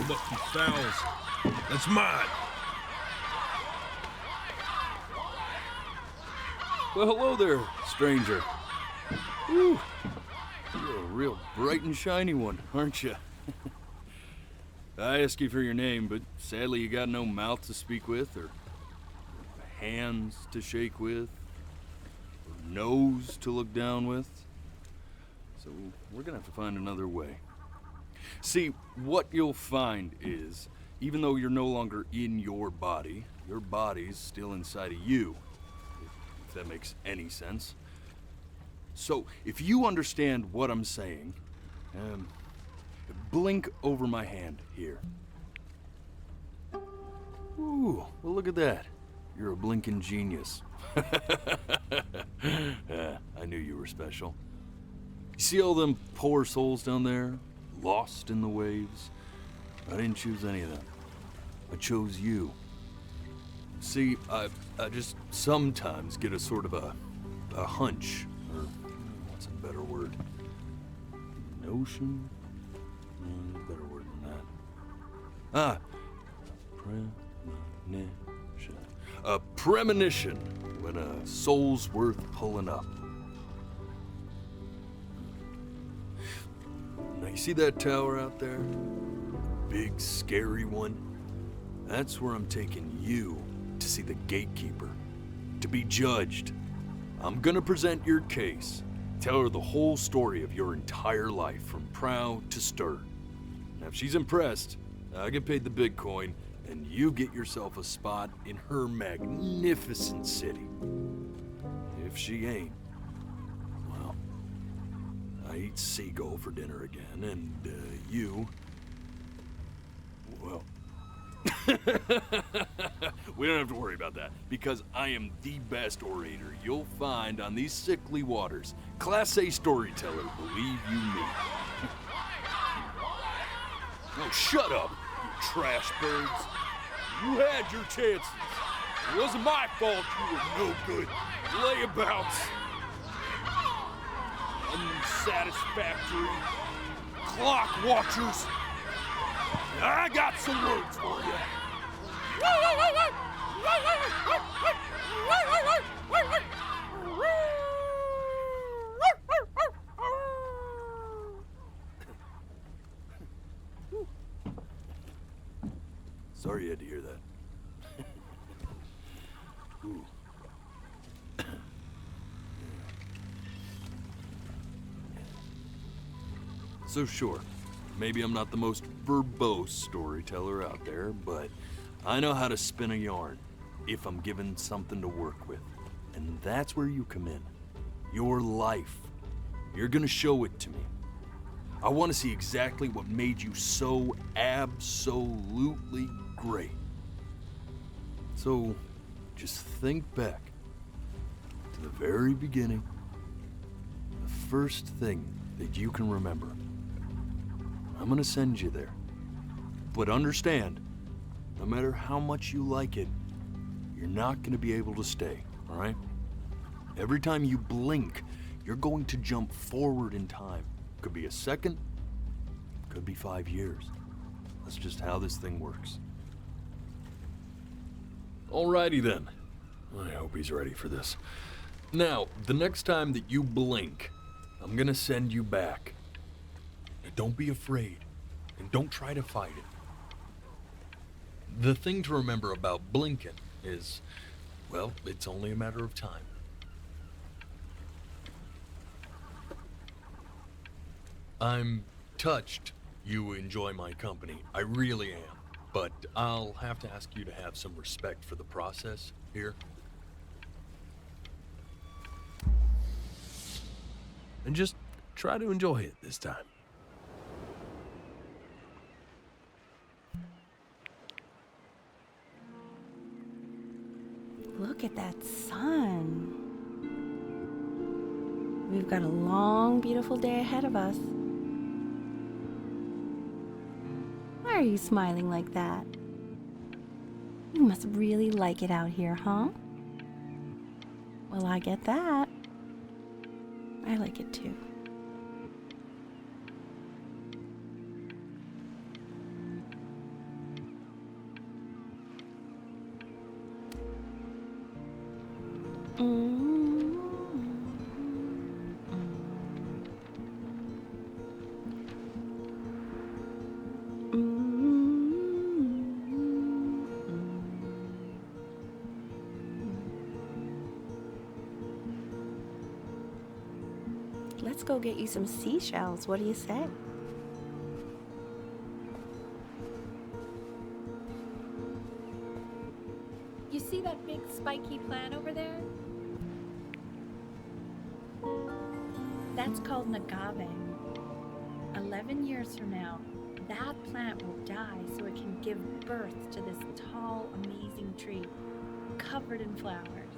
them up, you fowls. That's mine. Well, hello there, stranger. Whew. You're a real bright and shiny one, aren't you? I asked you for your name, but sadly you got no mouth to speak with, or hands to shake with, or nose to look down with. So we're gonna have to find another way. See, what you'll find is, even though you're no longer in your body's still inside of you. If that makes any sense. So, if you understand what I'm saying, blink over my hand here. Ooh, well look at that. You're a blinking genius. I knew you were special. You see all them poor souls down there, lost in the waves? I didn't choose any of them. I chose you. See, I just sometimes get a sort of a hunch, or what's a better word? Notion? Better word than that. Premonition. A premonition when a soul's worth pulling up. Now you see that tower out there? Big, scary one? That's where I'm taking you to see the gatekeeper, to be judged. I'm gonna present your case, tell her the whole story of your entire life from prow to stir. Now if she's impressed, I get paid the big coin, and you get yourself a spot in her magnificent city. If she ain't, well, I eat seagull for dinner again, and you, well, we don't have to worry about that, because I am the best orator you'll find on these sickly waters. Class A storyteller, believe you me. Oh, shut up, you trash birds. You had your chances. It wasn't my fault you were no good. Layabouts. Unsatisfactory clock watchers. I got some words for you. Sorry you had to hear that. Ooh. So sure, maybe I'm not the most verbose storyteller out there, but I know how to spin a yarn if I'm given something to work with. And that's where you come in. Your life. You're gonna show it to me. I want to see exactly what made you so absolutely great. So, just think back to the very beginning, the first thing that you can remember. I'm gonna send you there. But understand, no matter how much you like it, you're not gonna be able to stay, all right? Every time you blink, you're going to jump forward in time. Could be a second, could be 5 years. That's just how this thing works. Alrighty then. I hope he's ready for this. Now, the next time that you blink, I'm gonna send you back. Now, don't be afraid, and don't try to fight it. The thing to remember about blinking is, well, it's only a matter of time. I'm touched you enjoy my company. I really am. But I'll have to ask you to have some respect for the process here. And just try to enjoy it this time. Look at that sun. We've got a long, beautiful day ahead of us. Why are you smiling like that? You must really like it out here, huh? Well, I get that. I like it too. Let's go get you some seashells. What do you say? You see that big spiky plant over there? That's called an agave. 11 years from now, that plant will die so it can give birth to this tall, amazing tree covered in flowers.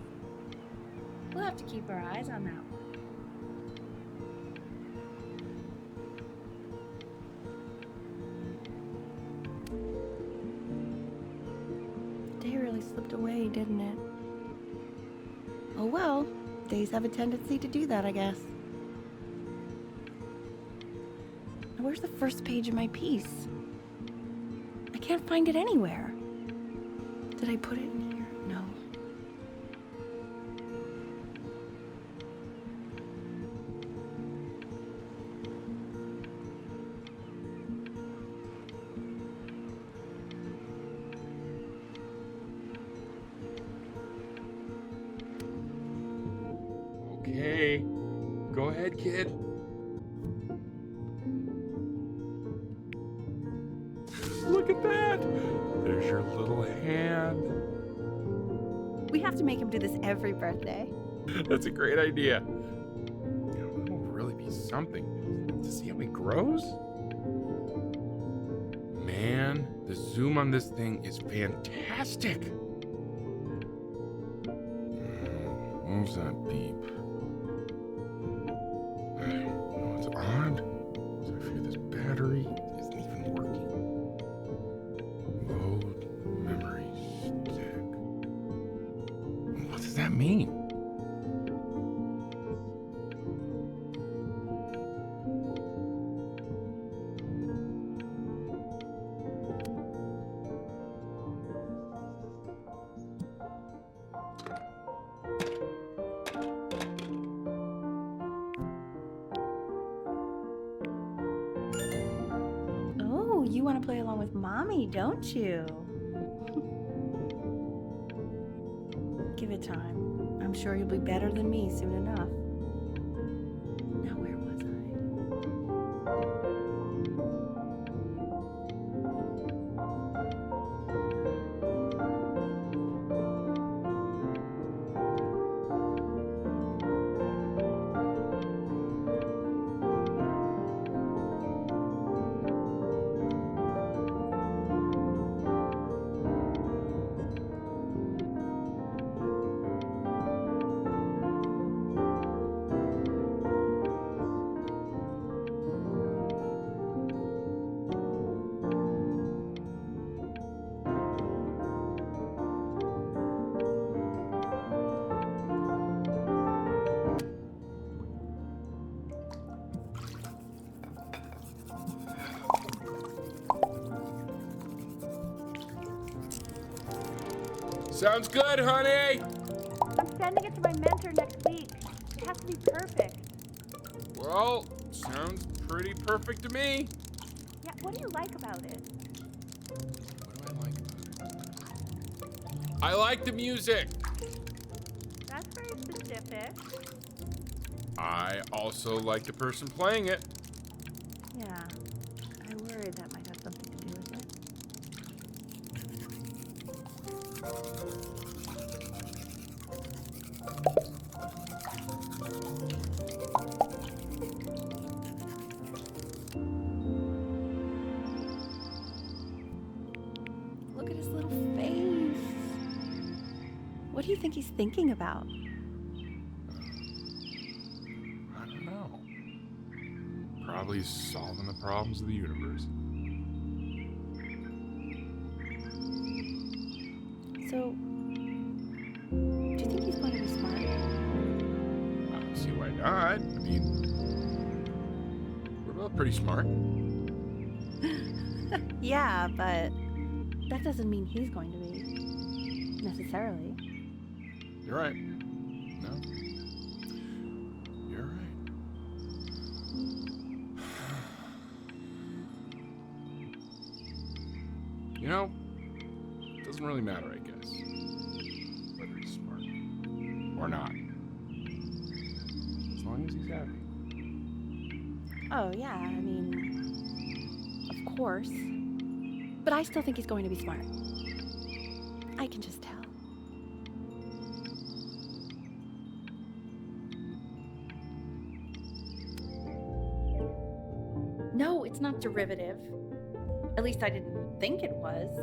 We'll have to keep our eyes on that one. Day really slipped away, didn't it? Oh well, days have a tendency to do that, I guess. Now, where's the first page of my piece? I can't find it anywhere. Did I put it in here? No. Okay, go ahead, kid. Look at that! There's your little hand. We have to make him do this every birthday. That's a great idea. You know, it'll really be something to see how he grows. Man, the zoom on this thing is fantastic. What was that beep? Oh, it's odd. So I fear this battery isn't even working. Load memory stick. What does that mean? Oh, you want to play along with Mommy, don't you? Give it time. I'm sure you'll be better than me soon enough. Now, where was Sounds good, honey. I'm sending it to my mentor next week. It has to be perfect. Well, sounds pretty perfect to me. Yeah, what do you like about it? What do I like about it? I like the music. That's very specific. I also like the person playing it. Yeah, I worried that might have something to do with it. Look at his little face. What do you think he's thinking about? I don't know. Probably solving the problems of the universe. So, do you think he's going to be smart? I don't see why not. I mean, we're both pretty smart. Yeah, but that doesn't mean he's going to be, necessarily. You're right. No? You're right. You know, it doesn't really matter, I guess, whether he's smart or not. As long as he's happy. Oh, yeah, I mean, of course. But I still think he's going to be smart. I can just tell. No, it's not derivative. At least I didn't think it was.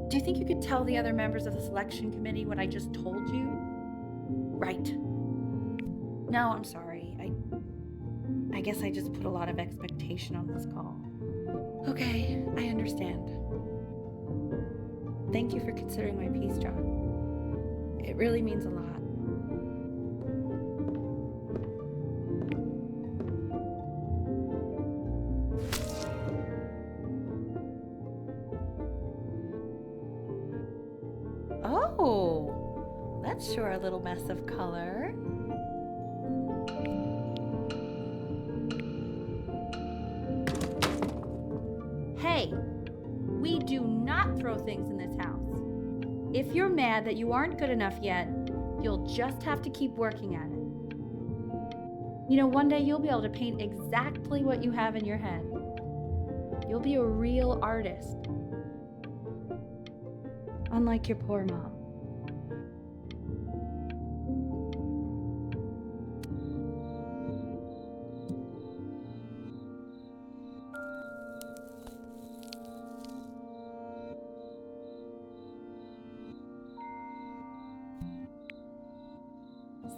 Do you think you could tell the other members of the selection committee what I just told you? Right. No, I'm sorry. I guess I just put a lot of expectation on this call. Okay, I understand. Thank you for considering my piece, John. It really means a lot. Oh, that's sure a little mess of color. Hey, we do not throw things in this house. If you're mad that you aren't good enough yet, you'll just have to keep working at it. You know, one day you'll be able to paint exactly what you have in your head. You'll be a real artist. Unlike your poor mom.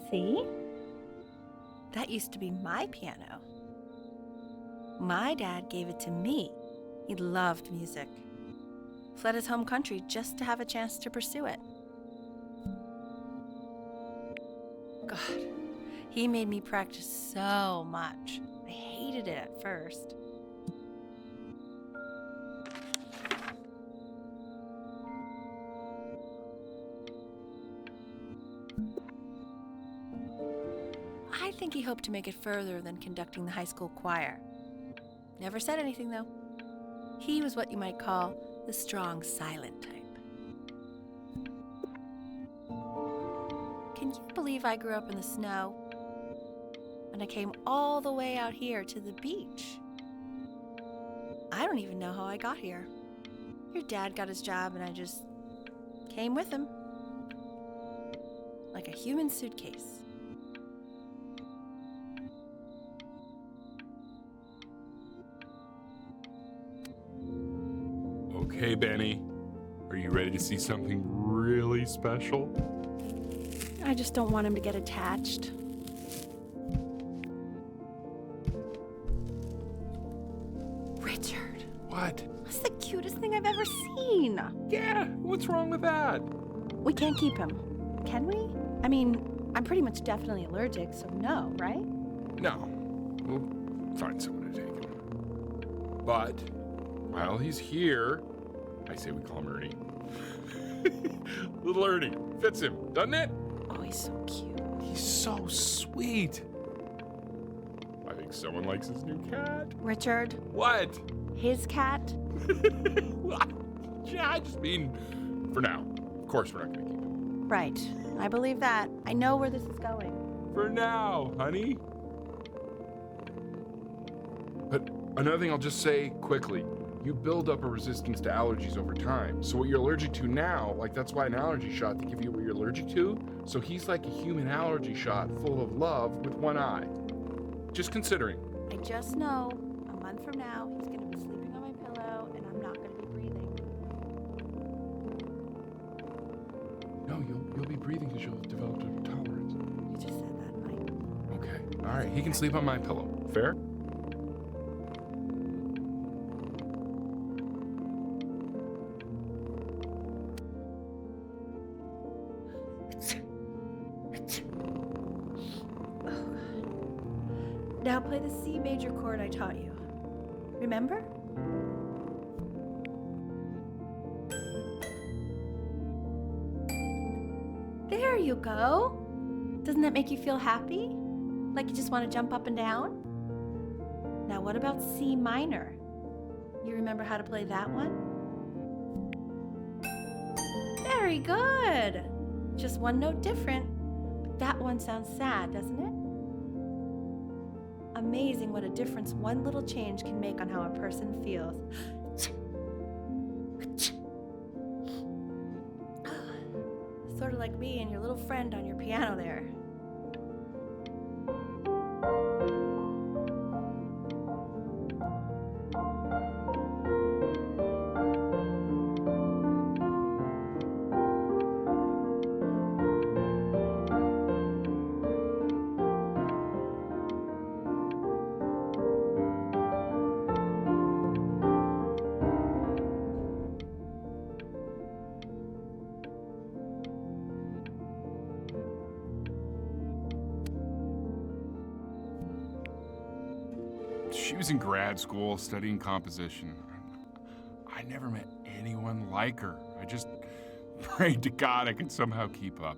See? That used to be my piano. My dad gave it to me. He loved music. Fled his home country just to have a chance to pursue it. God, he made me practice so much. I hated it at first. I think he hoped to make it further than conducting the high school choir. Never said anything, though. He was what you might call the strong, silent type. Can you believe I grew up in the snow? And I came all the way out here to the beach. I don't even know how I got here. Your dad got his job and I just came with him. Like a human suitcase. Okay, Benny. Are you ready to see something really special? I just don't want him to get attached. Richard. What? That's the cutest thing I've ever seen. Yeah, what's wrong with that? We can't keep him, can we? I mean, I'm pretty much definitely allergic, so no, right? No. We'll find someone to take him. But while he's here, I say we call him Ernie. Little Ernie. Fits him, doesn't it? Oh, he's so cute. He's so sweet. I think someone likes his new cat. Richard, What? his cat? Yeah, I just mean for now. Of course we're not going to keep him. Right. I believe that. I know where this is going. For now, honey. But another thing I'll just say quickly. You build up a resistance to allergies over time. So what you're allergic to now, like that's why an allergy shot to give you what you're allergic to. So he's like a human allergy shot full of love with one eye. Just considering. I just know a month from now he's going to be sleeping on my pillow and I'm not going to be breathing. No, you'll be breathing because you'll have developed a tolerance. You just said that, Mike. Okay. All right. He can sleep on my pillow. Fair? Now play the C major chord I taught you. Remember? There you go. Doesn't that make you feel happy? Like you just want to jump up and down? Now what about C minor? You remember how to play that one? Very good. Just one note different. But that one sounds sad, doesn't it? Amazing what a difference one little change can make on how a person feels. Sort of like me and your little friend on your piano there. She was in grad school studying composition. I never met anyone like her. I just prayed to God I could somehow keep up.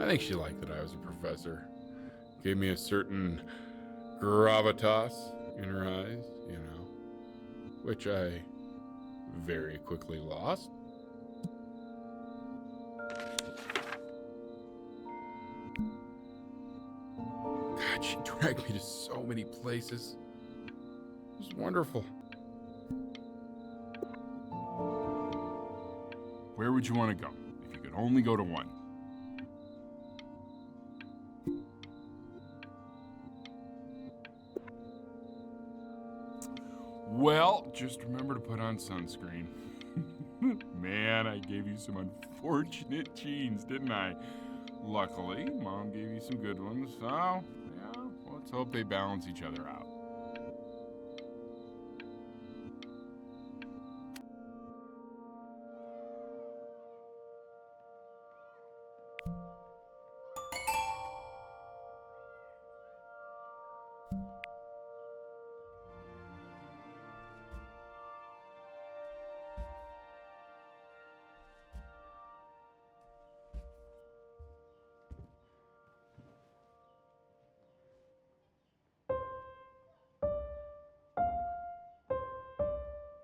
I think she liked that I was a professor. Gave me a certain gravitas in her eyes, you know, which I very quickly lost. God, she dragged me to so many places. It was wonderful. Where would you want to go if you could only go to one? Well, just remember to put on sunscreen. Man, I gave you some unfortunate genes, didn't I? Luckily, Mom gave you some good ones, so yeah, let's hope they balance each other out.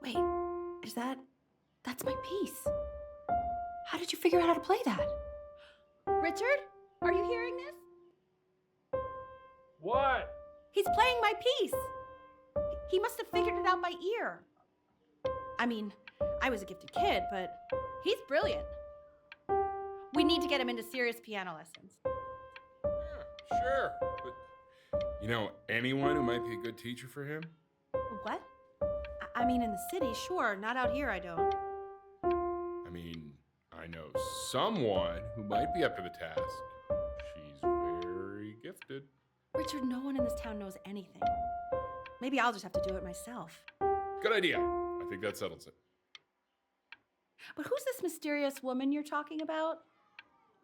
Wait, that's my piece. How did you figure out how to play that? Richard, are you hearing this? What? He's playing my piece. He must have figured it out by ear. I mean, I was a gifted kid, but he's brilliant. We need to get him into serious piano lessons. Yeah, sure, but you know anyone who might be a good teacher for him? What? I mean, in the city, sure. Not out here, I don't. I mean, I know someone who might be up to the task. She's very gifted. Richard, no one in this town knows anything. Maybe I'll just have to do it myself. Good idea. I think that settles it. But who's this mysterious woman you're talking about?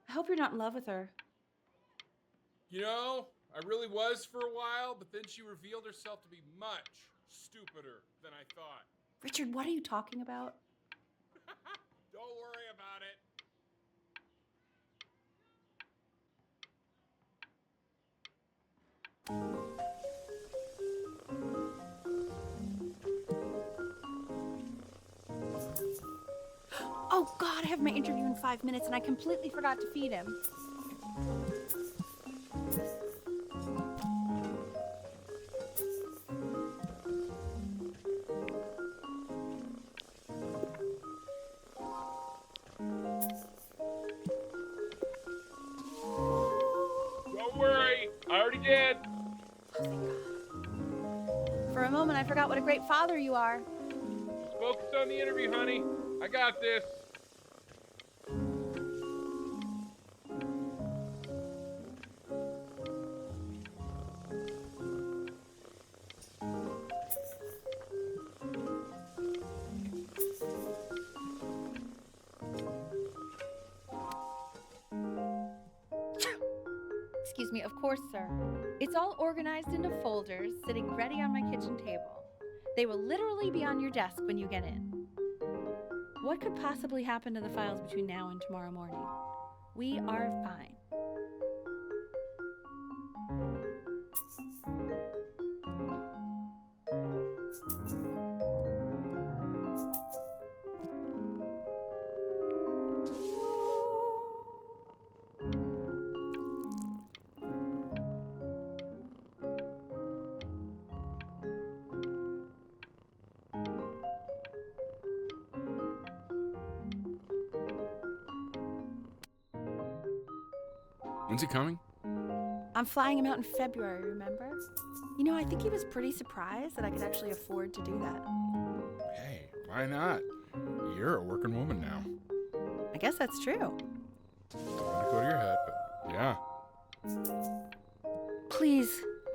I hope you're not in love with her. You know, I really was for a while, but then she revealed herself to be much stupider than I thought. Richard, what are you talking about? Don't worry about it. Oh God, I have my interview in 5 minutes and I completely forgot to feed him. Don't worry, I already did. For a moment, I forgot what a great father you are. Just focus on the interview, honey. I got this. Excuse me, of course, sir. It's all organized into folders, sitting ready on my kitchen table. They will literally be on your desk when you get in. What could possibly happen to the files between now and tomorrow morning? We are fine. When's he coming? I'm flying him out in February, remember? You know, I think he was pretty surprised that I could actually afford to do that. Hey, why not? You're a working woman now. I guess that's true. Don't let it go to your head, but yeah. Please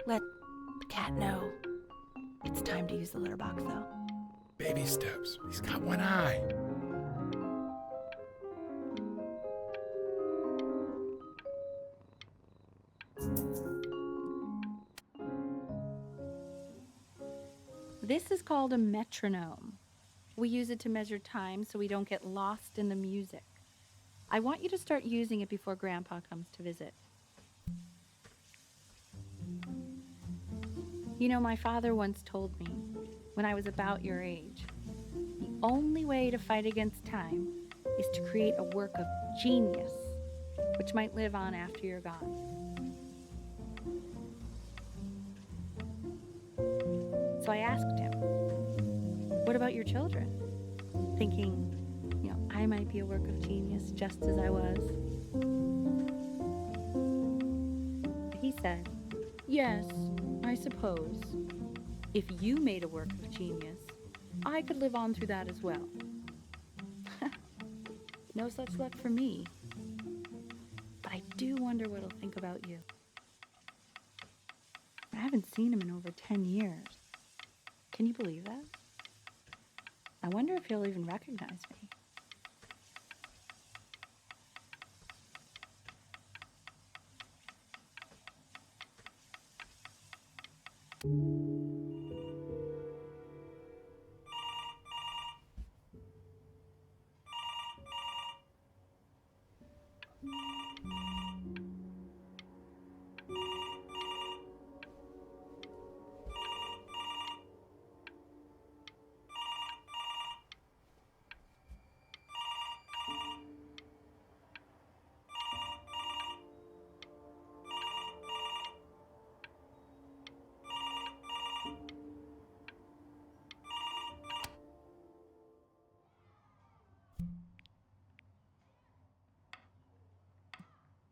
let the cat know. It's time to use the litter box, though. Baby steps. He's got one eye. This is called a metronome. We use it to measure time so we don't get lost in the music. I want you to start using it before Grandpa comes to visit. You know, my father once told me, when I was about your age, the only way to fight against time is to create a work of genius, which might live on after you're gone. So I asked him, what about your children? Thinking, you know, I might be a work of genius just as I was. He said, yes, I suppose. If you made a work of genius, I could live on through that as well. No such luck for me. But I do wonder what he'll think about you. I haven't seen him in over 10 years. Can you believe that? I wonder if he'll even recognize me.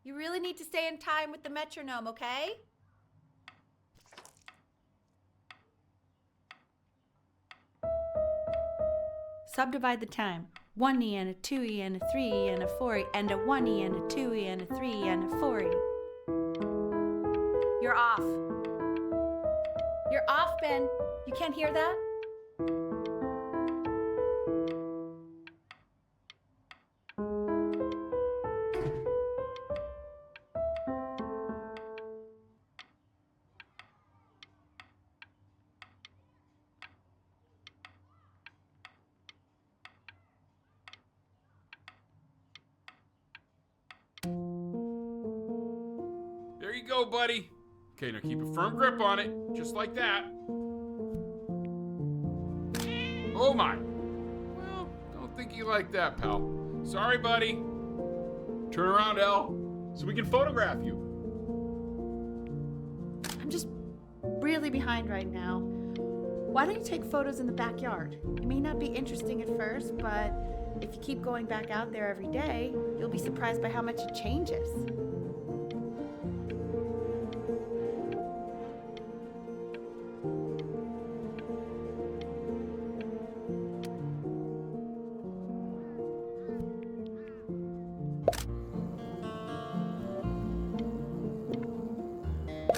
You really need to stay in time with the metronome, okay? Subdivide the time. 1E and a 2E and a 3E and a 4E and a 1E and a 2E and a 3E and a 4E. You're off. You're off, Ben. You can't hear that? There you go, buddy. Okay, now keep a firm grip on it, just like that. Oh my. Well, don't think you like that, pal. Sorry, buddy. Turn around, Elle, so we can photograph you. I'm just really behind right now. Why don't you take photos in the backyard? It may not be interesting at first, but if you keep going back out there every day, you'll be surprised by how much it changes.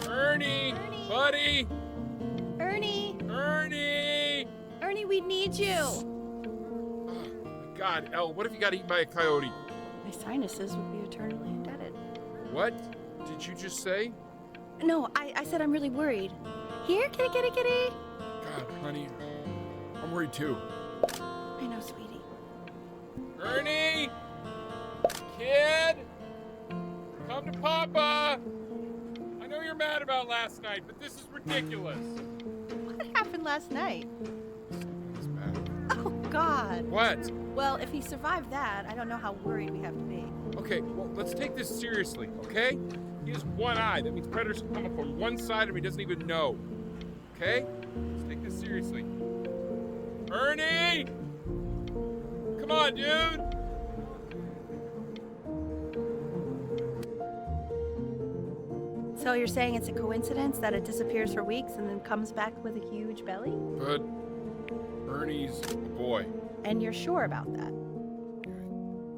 Ernie, buddy. Ernie! Ernie. We need you! Oh, my God, Elle, what if you got eaten by a coyote? My sinuses would be eternally indebted. What did you just say? No, I said I'm really worried. Here, kitty, kitty, kitty! God, honey, I'm worried too. I know, sweetie. Ernie! Kid! Come to Papa! I know you're mad about last night, but this is ridiculous. What happened last night? It's bad. Oh, God. What? Well, if he survived that, I don't know how worried we have to be. Okay, well, let's take this seriously, okay? He has one eye. That means predators can come up on one side of him he doesn't even know. Okay? Let's take this seriously. Ernie! Come on, dude! So you're saying it's a coincidence that it disappears for weeks and then comes back with a huge belly? But Ernie's a boy. And you're sure about that?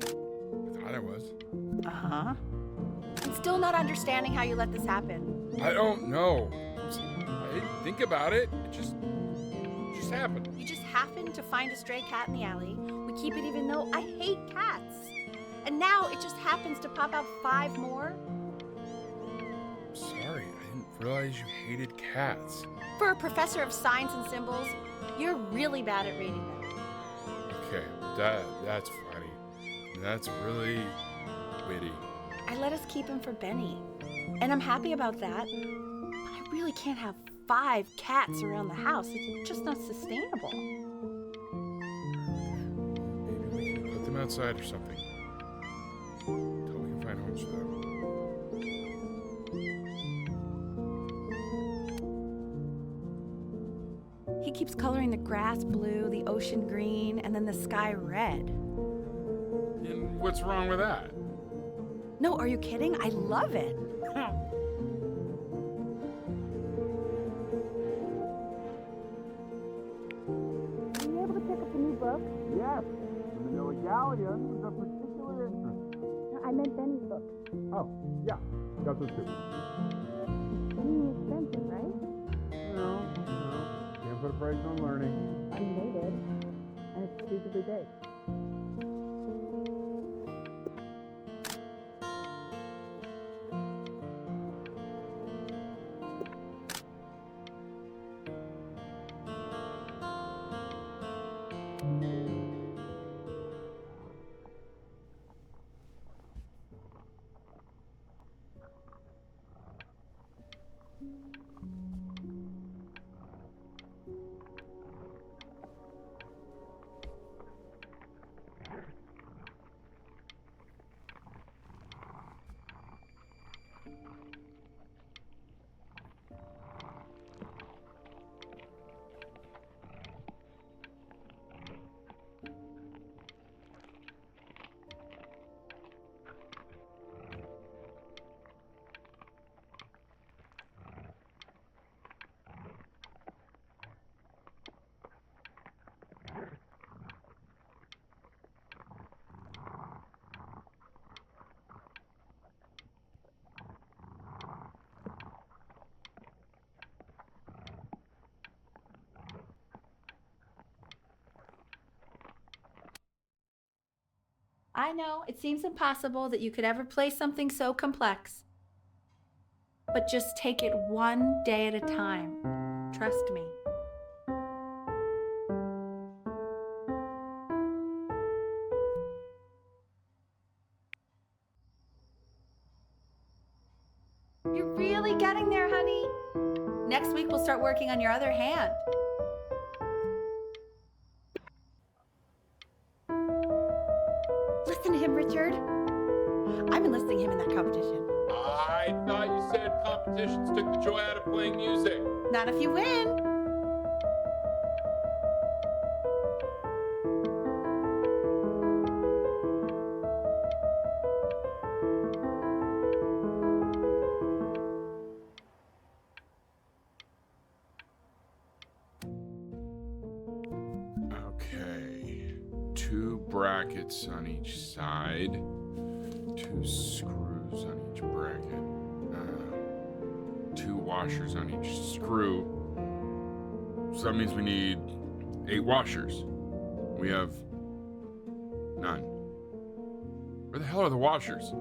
I thought I was. Uh-huh. I'm still not understanding how you let this happen. I don't know. I didn't think about it. It just happened. You just happened to find a stray cat in the alley. We keep it even though I hate cats. And now it just happens to pop out 5 more? Sorry, I didn't realize you hated cats. For a professor of signs and symbols, you're really bad at reading them. Okay, that's funny. That's really witty. I let us keep him for Benny. And I'm happy about that. But I really can't have 5 cats around the house. It's just not sustainable. Maybe we can put them outside or something. Until we can find homes for them. He keeps coloring the grass blue, the ocean green, and then the sky red. And what's wrong with that? No, are you kidding? I love it. Were you able to pick up the new book? Yes, the Manila Galleon was of particular interest. No, I meant Benny's book. Oh, yeah, got those too. Benny expensive, right? No, can't put a price on learning. I mean, they did. And it's stupidly big. I know, it seems impossible that you could ever play something so complex. But just take it one day at a time. Trust me. You're really getting there, honey. Next week we'll start working on your other hand. Listen to him, Richard. I'm enlisting him in that competition. I thought you said competitions took the joy out of playing music. Not if you win. Okay, 2 brackets on each side, 2 screws on each bracket, 2 washers on each screw. So that means we need 8 washers. We have none. Where the hell are the washers?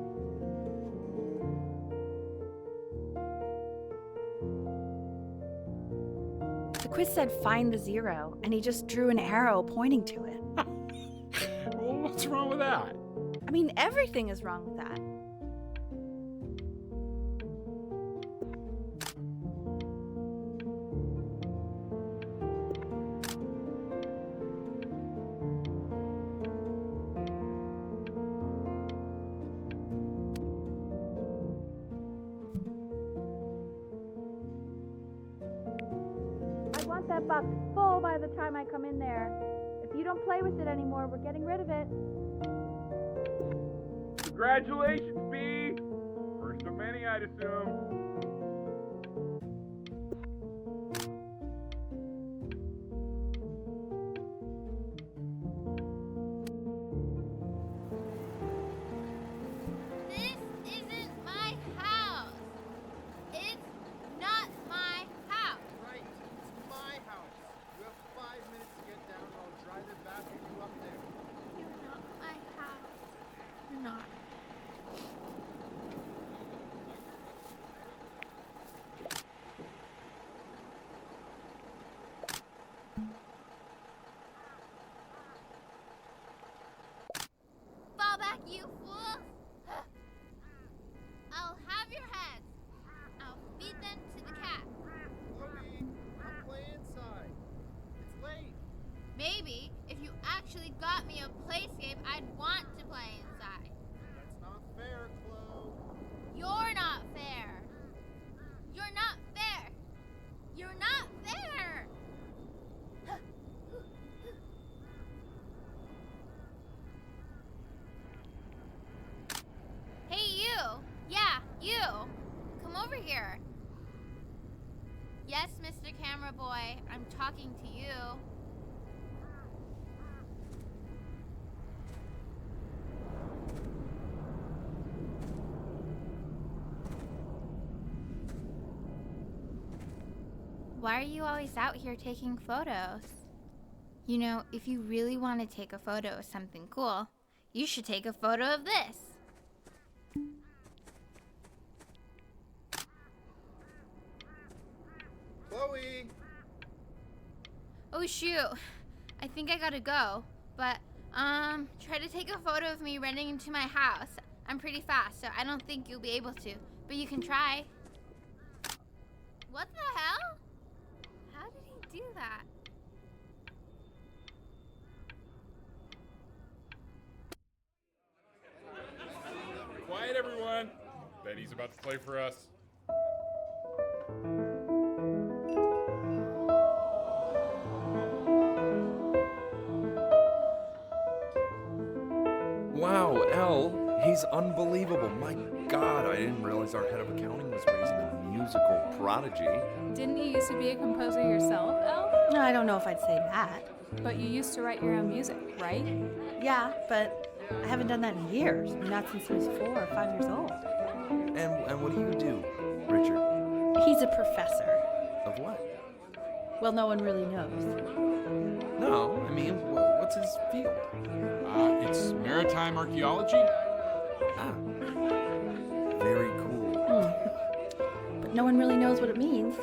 The quiz said find the 0, and he just drew an arrow pointing to it. Well, What's wrong with that? I mean, everything is wrong with that. I want that box full by the time I come in there. If you don't play with it anymore, we're getting rid of it. Congratulations, B! First of many, I'd assume. This isn't my house. It's not my house. Right, it's my house. You have 5 minutes to get down, or I'll drive it back and you up there. You're not my house. You're not. Fall back, you fool! I'll have your heads. I'll feed them to the cat. Chloe, I'll play inside. It's late. Maybe if you actually got me a playscape, I'd want to play inside. That's not fair, Chloe. You're not fair. You're not fair. You're not fair. Hey, you. Yeah, you. Come over here. Yes, Mr. Camera Boy, I'm talking to you. Why are you always out here taking photos? You know, if you really want to take a photo of something cool, you should take a photo of this. Chloe! Oh shoot, I think I gotta go. But, try to take a photo of me running into my house. I'm pretty fast, so I don't think you'll be able to. But you can try. What the hell? How did he do that? Quiet, everyone. Benny's about to play for us. Wow, L, he's unbelievable. My God, I didn't realize our head of accounting was raising a musical prodigy. Didn't you used to be a composer yourself, Elle? No, I don't know if I'd say that. But you used to write your own music, right? Yeah, but I haven't done that in years. Not since he was 4 or 5 years old. And what do, Richard? He's a professor. Of what? Well, no one really knows. No, I mean, what's his field? It's maritime archaeology. Ah, very cool. But no one really knows what it means.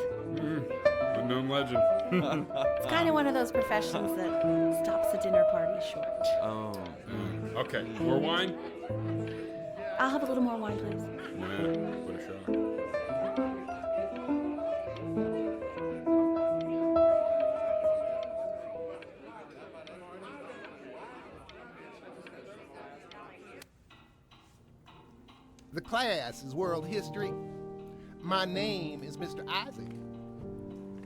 Unknown legend. It's kind of one of those professions that stops a dinner party short. Oh. Okay, more wine? I'll have a little more wine, please. Nah, what a shock. The class is world history. My name is Mr. Isaac.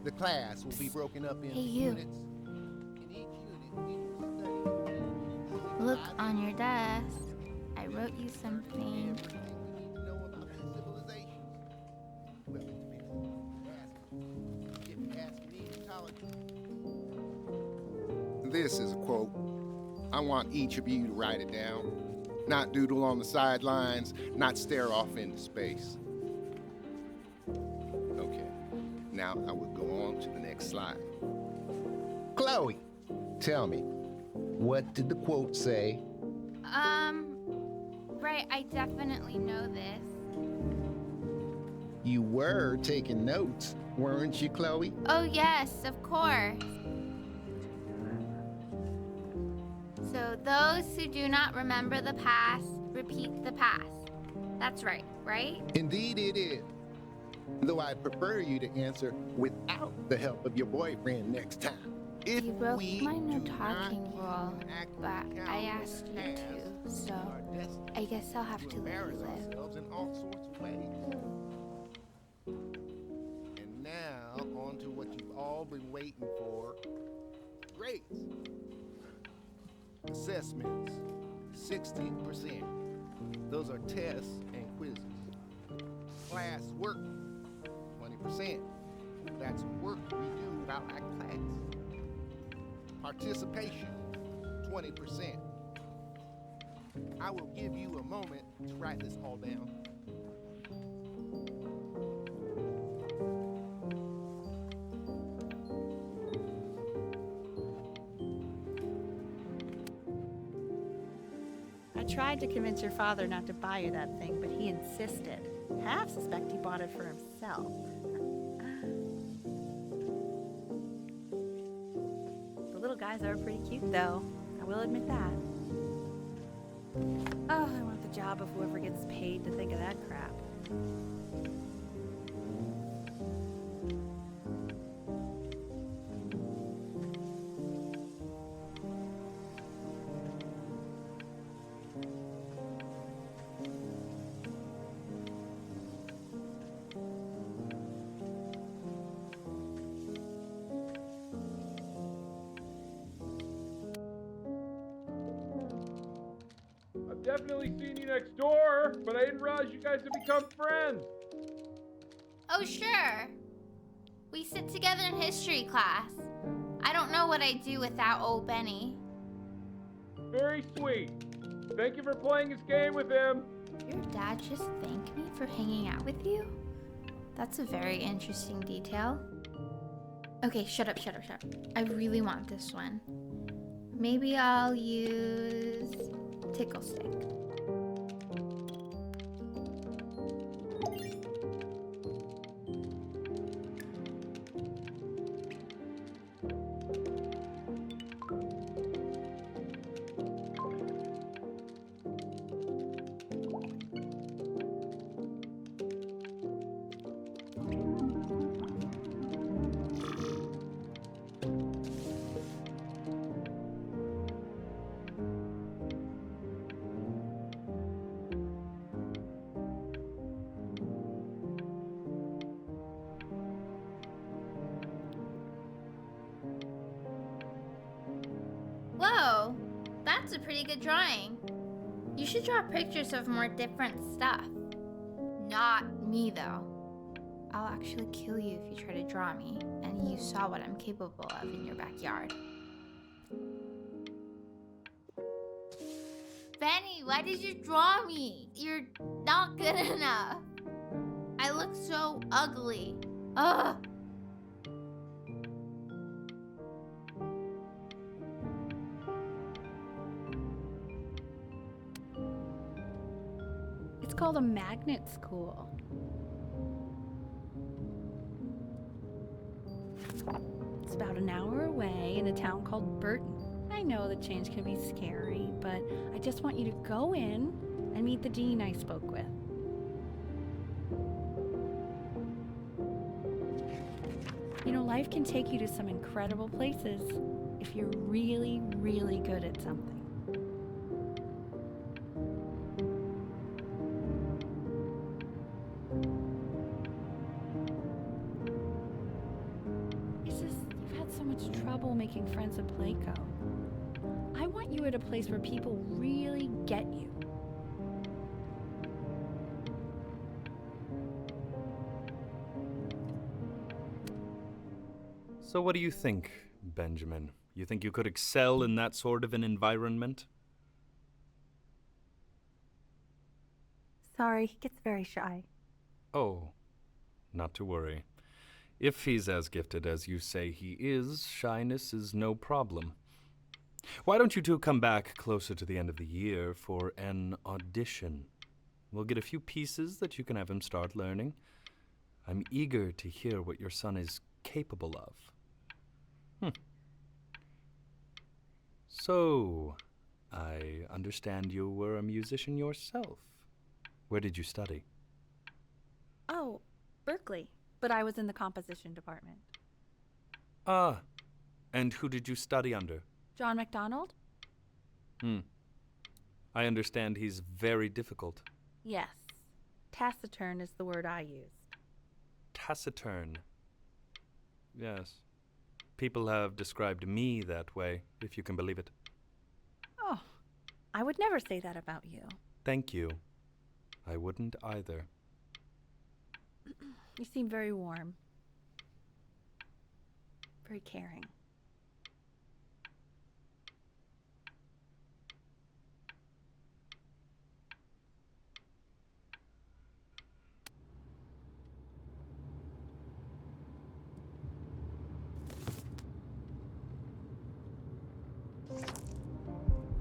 The class will be broken up into Hey, you. units. In each unit, we will study Look on your desk. I wrote you something. everything we need to know about these civilizations. Well, it depends. If you ask me, college. This is a quote. I want each of you to write it down. Not doodle on the sidelines, not stare off into space. Okay, now I will go on to the next slide. Chloe, tell me, what did the quote say? Right, I definitely know this. You were taking notes, weren't you, Chloe? Oh, yes, of course. So those who do not remember the past, repeat the past. That's right, right? Indeed it is. Though I'd prefer you to answer without the help of your boyfriend next time. If You broke we my no do talking not rule, act but I count asked you as to, so our destiny I guess I'll have to let you embarrass live. ourselves in all sorts of ways. And now, on to what you've all been waiting for. Grades. Assessments, 60%. Those are tests and quizzes. Class work, 20%. That's work we do without our class. Participation, 20%. I will give you a moment to write this all down. I tried to convince your father not to buy you that thing, but he insisted. Half suspect he bought it for himself. The little guys are pretty cute, though. I will admit that. Oh, I want the job of whoever gets paid to think of that crap. I've definitely seen you next door, but I didn't realize you guys had become friends. Oh, sure. We sit together in history class. I don't know what I'd do without old Benny. Very sweet. Thank you for playing this game with him. Your dad just thanked me for hanging out with you? That's a very interesting detail. Okay, shut up. I really want this one. Maybe I'll use tickle stick. Whoa, that's a pretty good drawing. You should draw pictures of more different stuff. Not me, though. I'll actually kill you if you try to draw me, and you saw what I'm capable of in your backyard. Benny, why did you draw me? You're not good enough. I look so ugly. Ugh. It's called a magnet school. It's about an hour away in a town called Burton. I know the change can be scary, but I just want you to go in and meet the dean I spoke with. You know, life can take you to some incredible places if you're really, really good at something. You've had so much trouble making friends at Playco. I want you at a place where people really get you. So what do you think, Benjamin? You think you could excel in that sort of an environment? Sorry, he gets very shy. Oh, not to worry. If he's as gifted as you say he is, shyness is no problem. Why don't you two come back closer to the end of the year for an audition? We'll get a few pieces that you can have him start learning. I'm eager to hear what your son is capable of. So, I understand you were a musician yourself. Where did you study? Oh, Berkeley. But I was in the composition department. Ah, and who did you study under? John MacDonald? I understand he's very difficult. Yes. Taciturn is the word I used. Taciturn. Yes. People have described me that way, if you can believe it. Oh, I would never say that about you. Thank you. I wouldn't either. You seem very warm. Very caring.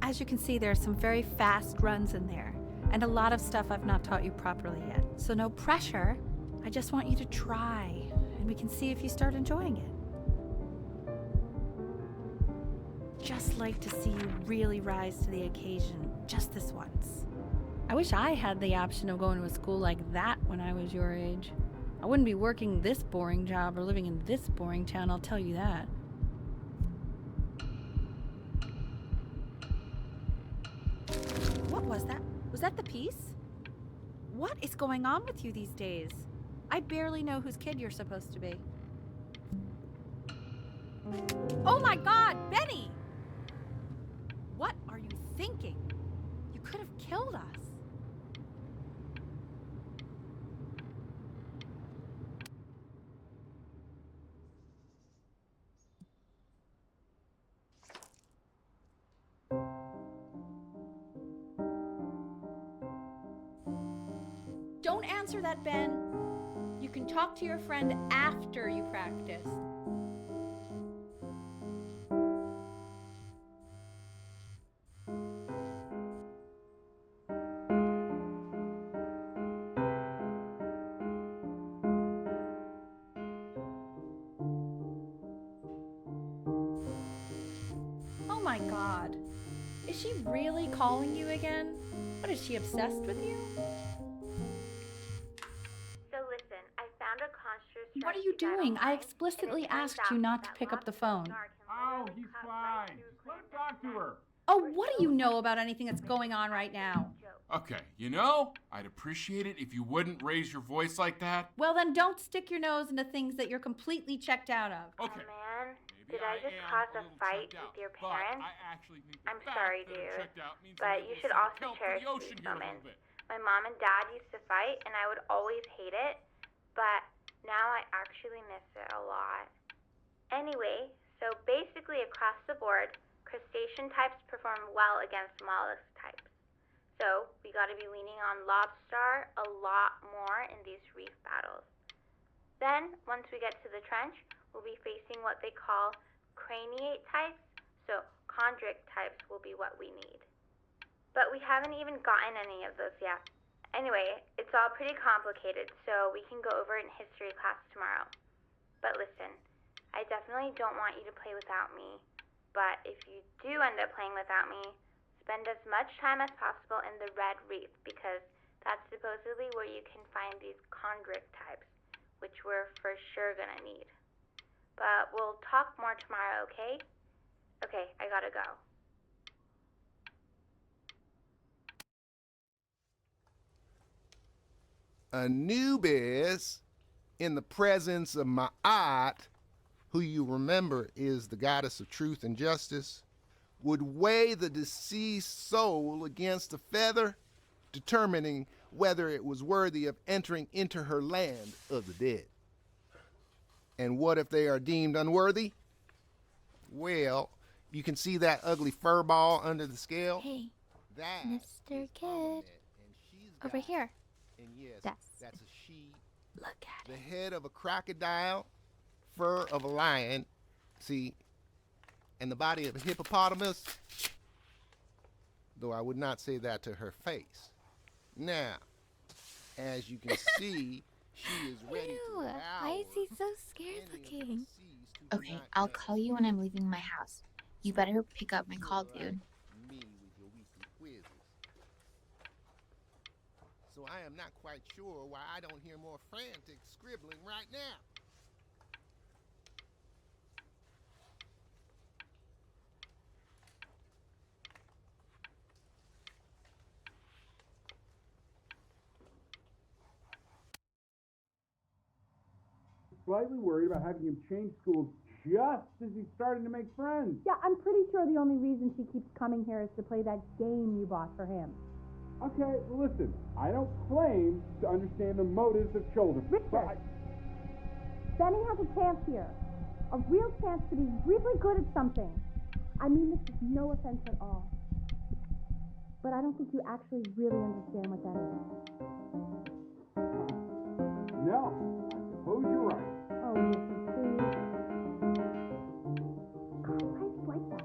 As you can see, there are some very fast runs in there, and a lot of stuff I've not taught you properly yet. So no pressure. I just want you to try, and we can see if you start enjoying it. Just like to see you really rise to the occasion, just this once. I wish I had the option of going to a school like that when I was your age. I wouldn't be working this boring job or living in this boring town, I'll tell you that. What was that? Was that the piece? What is going on with you these days? I barely know whose kid you're supposed to be. Oh my God, Benny! What are you thinking? You could have killed us. Don't answer that, Ben. You can talk to your friend after you practice. Oh my God. Is she really calling you again? What, is she obsessed with you? So listen, I found a construct. What are you doing? I explicitly asked you not to pick up the phone. Oh, he's fine. Let him talk to her. Oh, what do you know about anything that's going on right now? Okay, you know, I'd appreciate it if you wouldn't raise your voice like that. Well, then don't stick your nose into things that you're completely checked out of. Okay. Oh man, Maybe did I just cause a fight with your parents? I'm sorry, dude, but you should also cherish these moments. My mom and dad used to fight, and I would always hate it, but now I actually miss it a lot. Anyway, so basically across the board, crustacean types perform well against mollusk types. So we gotta be leaning on lobster a lot more in these reef battles. Then, once we get to the trench, we'll be facing what they call craniate types, so chondric types will be what we need. But we haven't even gotten any of those yet. Anyway, it's all pretty complicated, so we can go over it in history class tomorrow. But listen, I definitely don't want you to play without me. But if you do end up playing without me, spend as much time as possible in the red reef, because that's supposedly where you can find these chondric types, which we're for sure gonna need. But we'll talk more tomorrow, okay? Okay, I gotta go. Anubis, in the presence of Ma'at, who you remember is the goddess of truth and justice, would weigh the deceased soul against a feather, determining whether it was worthy of entering into her land of the dead. And what if they are deemed unworthy? Well, you can see that ugly fur ball under the scale? Hey, That Mr. is Kid. Amunet, and she's over got- here. And yes, That's- that's a she. Look at The head of a crocodile, fur of a lion, see, and the body of a hippopotamus, though I would not say that to her face. Now, as you can see, she is ready to Ew, why is he devour so any scared of the looking? deceased who do Okay, not I'll dance. call you when I'm leaving my house. You better pick up my call, dude. Me with your so I am not quite sure why I don't hear more frantic scribbling right now. Slightly worried about having him change schools just as he's starting to make friends. Yeah, I'm pretty sure the only reason she keeps coming here is to play that game you bought for him. Okay, listen, I don't claim to understand the motives of children. Richard! Benny has a chance here. A real chance to be really good at something. I mean this is no offense at all. But I don't think you actually really understand what that is. No, I suppose you're right. Oh, Richard, please. God, why is he like that?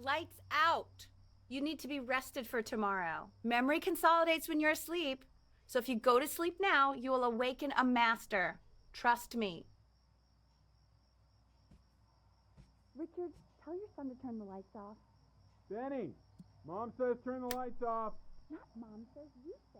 Lights out. You need to be rested for tomorrow. Memory consolidates when you're asleep. So if you go to sleep now, you will awaken a master. Trust me. Richard, tell your son to turn the lights off. Benny, Mom says turn the lights off. Not Mom says, you say.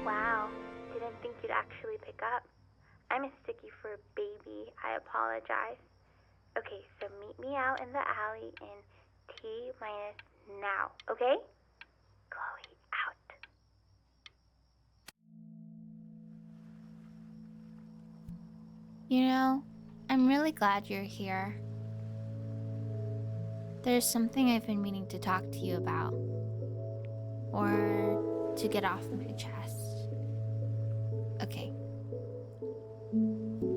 Wow, didn't think you'd actually pick up. I mistook you for a baby. I apologize. Okay, so meet me out in the alley in T-minus now, okay? Chloe, out. You know, I'm really glad you're here. There's something I've been meaning to talk to you about. Or to get off my chest. Okay.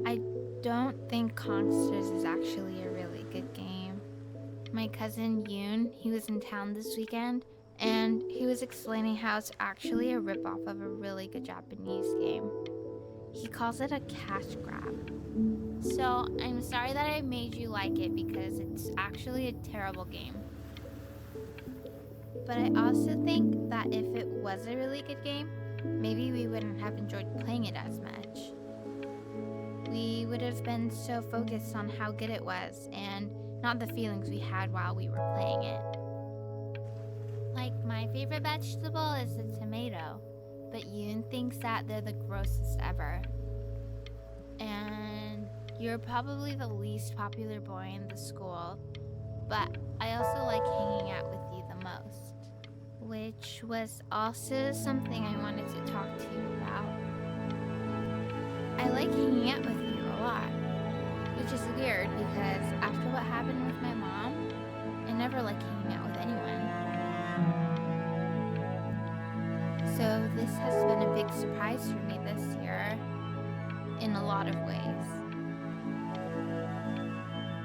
I don't think Consters is actually a really good game. My cousin Yoon, he was in town this weekend, and he was explaining how it's actually a ripoff of a really good Japanese game. He calls it a cash grab. So I'm sorry that I made you like it because it's actually a terrible game. But I also think that if it was a really good game, maybe we wouldn't have enjoyed playing it as much. We would have been so focused on how good it was and not the feelings we had while we were playing it. Like, my favorite vegetable is the tomato, but Yoon thinks that they're the grossest ever. And you're probably the least popular boy in the school, but I also like hanging out with you the most. Which was also something I wanted to talk to you about. I like hanging out with you a lot, which is weird because after what happened with my mom, I never like hanging out with anyone. So this has been a big surprise for me this year, in a lot of ways.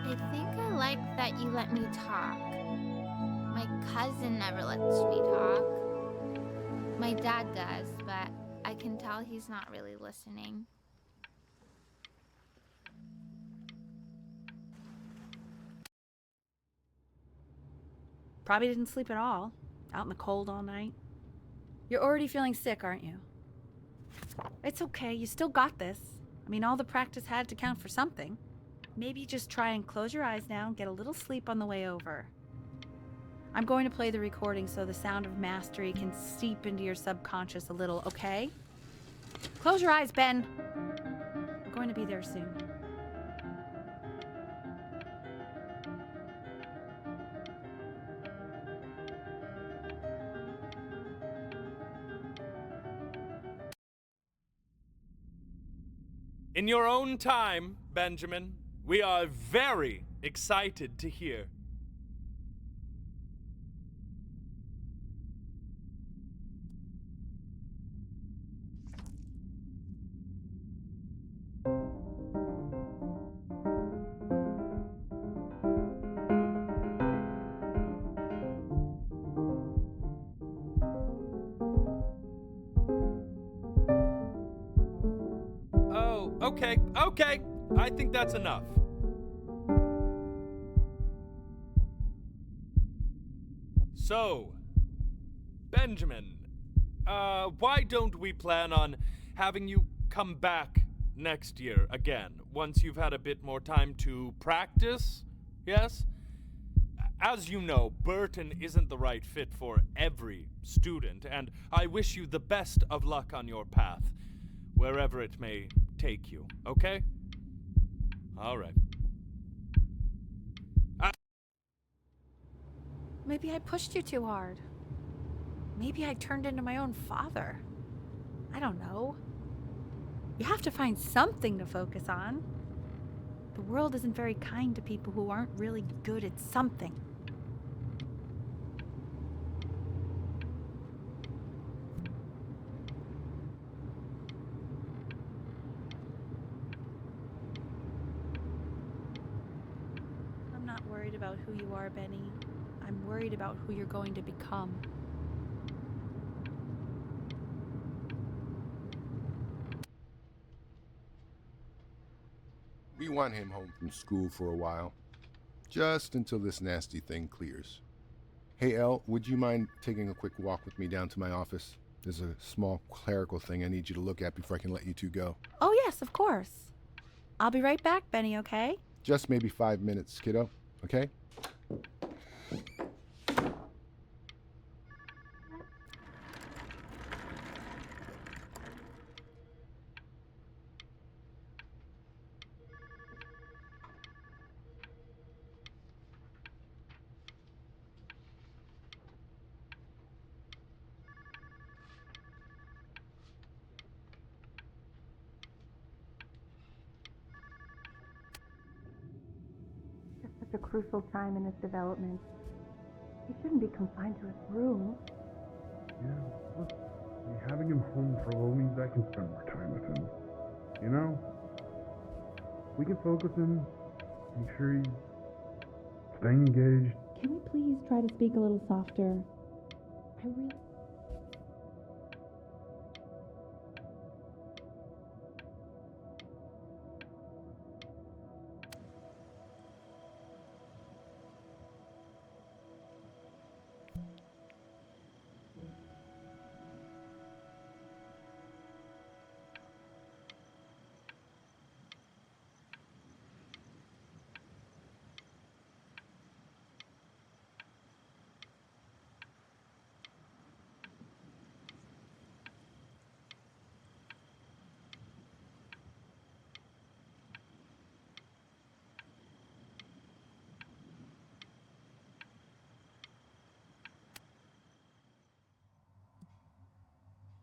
I think I like that you let me talk. My cousin never lets me talk. My dad does, but I can tell he's not really listening. Probably didn't sleep at all. Out in the cold all night. You're already feeling sick, aren't you? It's okay, you still got this. I mean, all the practice had to count for something. Maybe just try and close your eyes now and get a little sleep on the way over. I'm going to play the recording so the sound of mastery can seep into your subconscious a little, okay? Close your eyes, Ben. We're going to be there soon. In your own time, Benjamin, we are very excited to hear. Okay. I think that's enough. So, Benjamin, why don't we plan on having you come back next year again, once you've had a bit more time to practice? Yes? As you know, Burton isn't the right fit for every student, and I wish you the best of luck on your path, wherever it may take you, okay? All right. Maybe I pushed you too hard. Maybe I turned into my own father. I don't know. You have to find something to focus on. The world isn't very kind to people who aren't really good at something. I'm not worried about who you are, Benny. I'm worried about who you're going to become. We want him home from school for a while, just until this nasty thing clears. Hey, Elle, would you mind taking a quick walk with me down to my office? There's a small clerical thing I need you to look at before I can let you two go. Oh, yes, of course. I'll be right back, Benny, okay? Just maybe 5 minutes, kiddo, okay? It's such a crucial time in his development. He shouldn't be confined to his room. Yeah, look, having him home for a little means I can spend more time with him. You know? We can focus him, make sure he's staying engaged. Can we please try to speak a little softer? I really...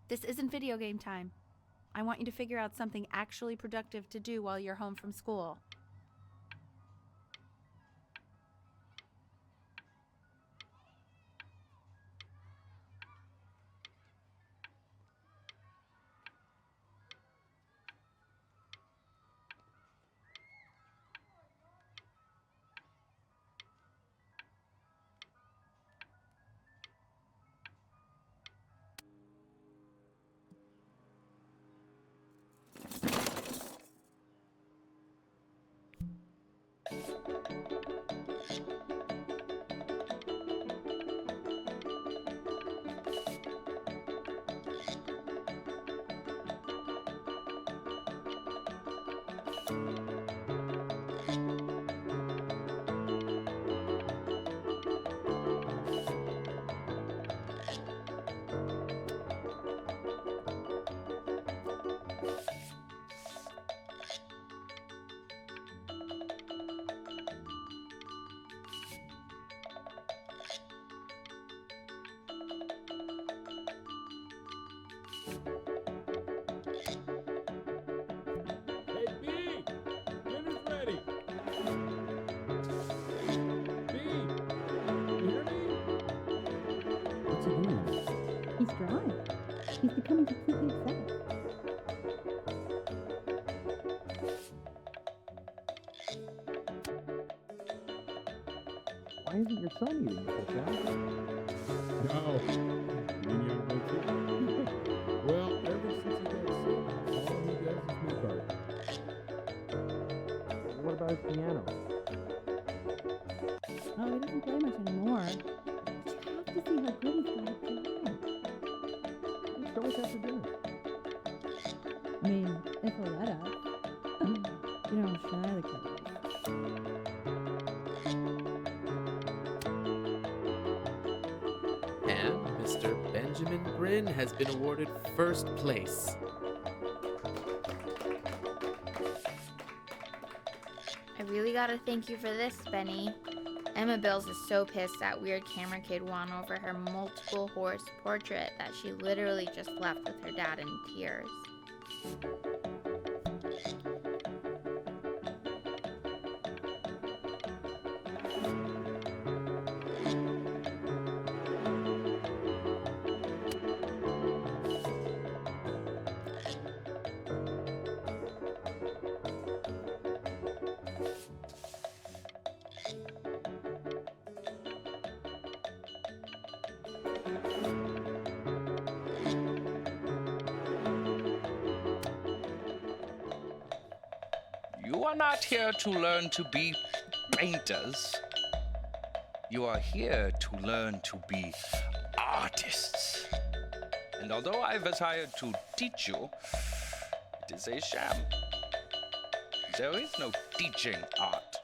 This isn't video game time. I want you to figure out something actually productive to do while you're home from school. Hey, B! Dinner's ready! B! You hear me? What's he doing? He's drawing. He's becoming completely obsessed. Why isn't your son eating with us, Al? No. Meaning I'm going to? Well, ever since he got sick, all he does is make art. size piano. Oh, he doesn't play much anymore. But you have to see how good he's got at piano. Let's go after dinner. I mean, if he'll let us. You know how shy the kid is. And Mr. Benjamin Bryn has been awarded first place. I really gotta thank you for this, Benny. Emma Bills is so pissed that weird camera kid won over her multiple horse portrait that she literally just left with her dad in tears. You are not here to learn to be painters. You are here to learn to be artists. And although I was hired to teach you, it is a sham. There is no teaching art.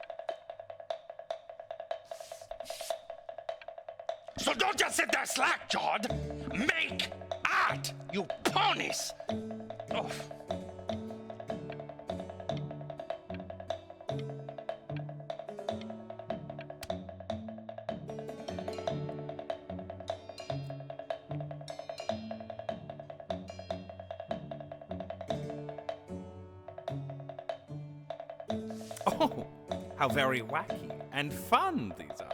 So don't just sit there slack-jawed. Make art, you ponies! Oh. Oh, how very wacky and fun these are.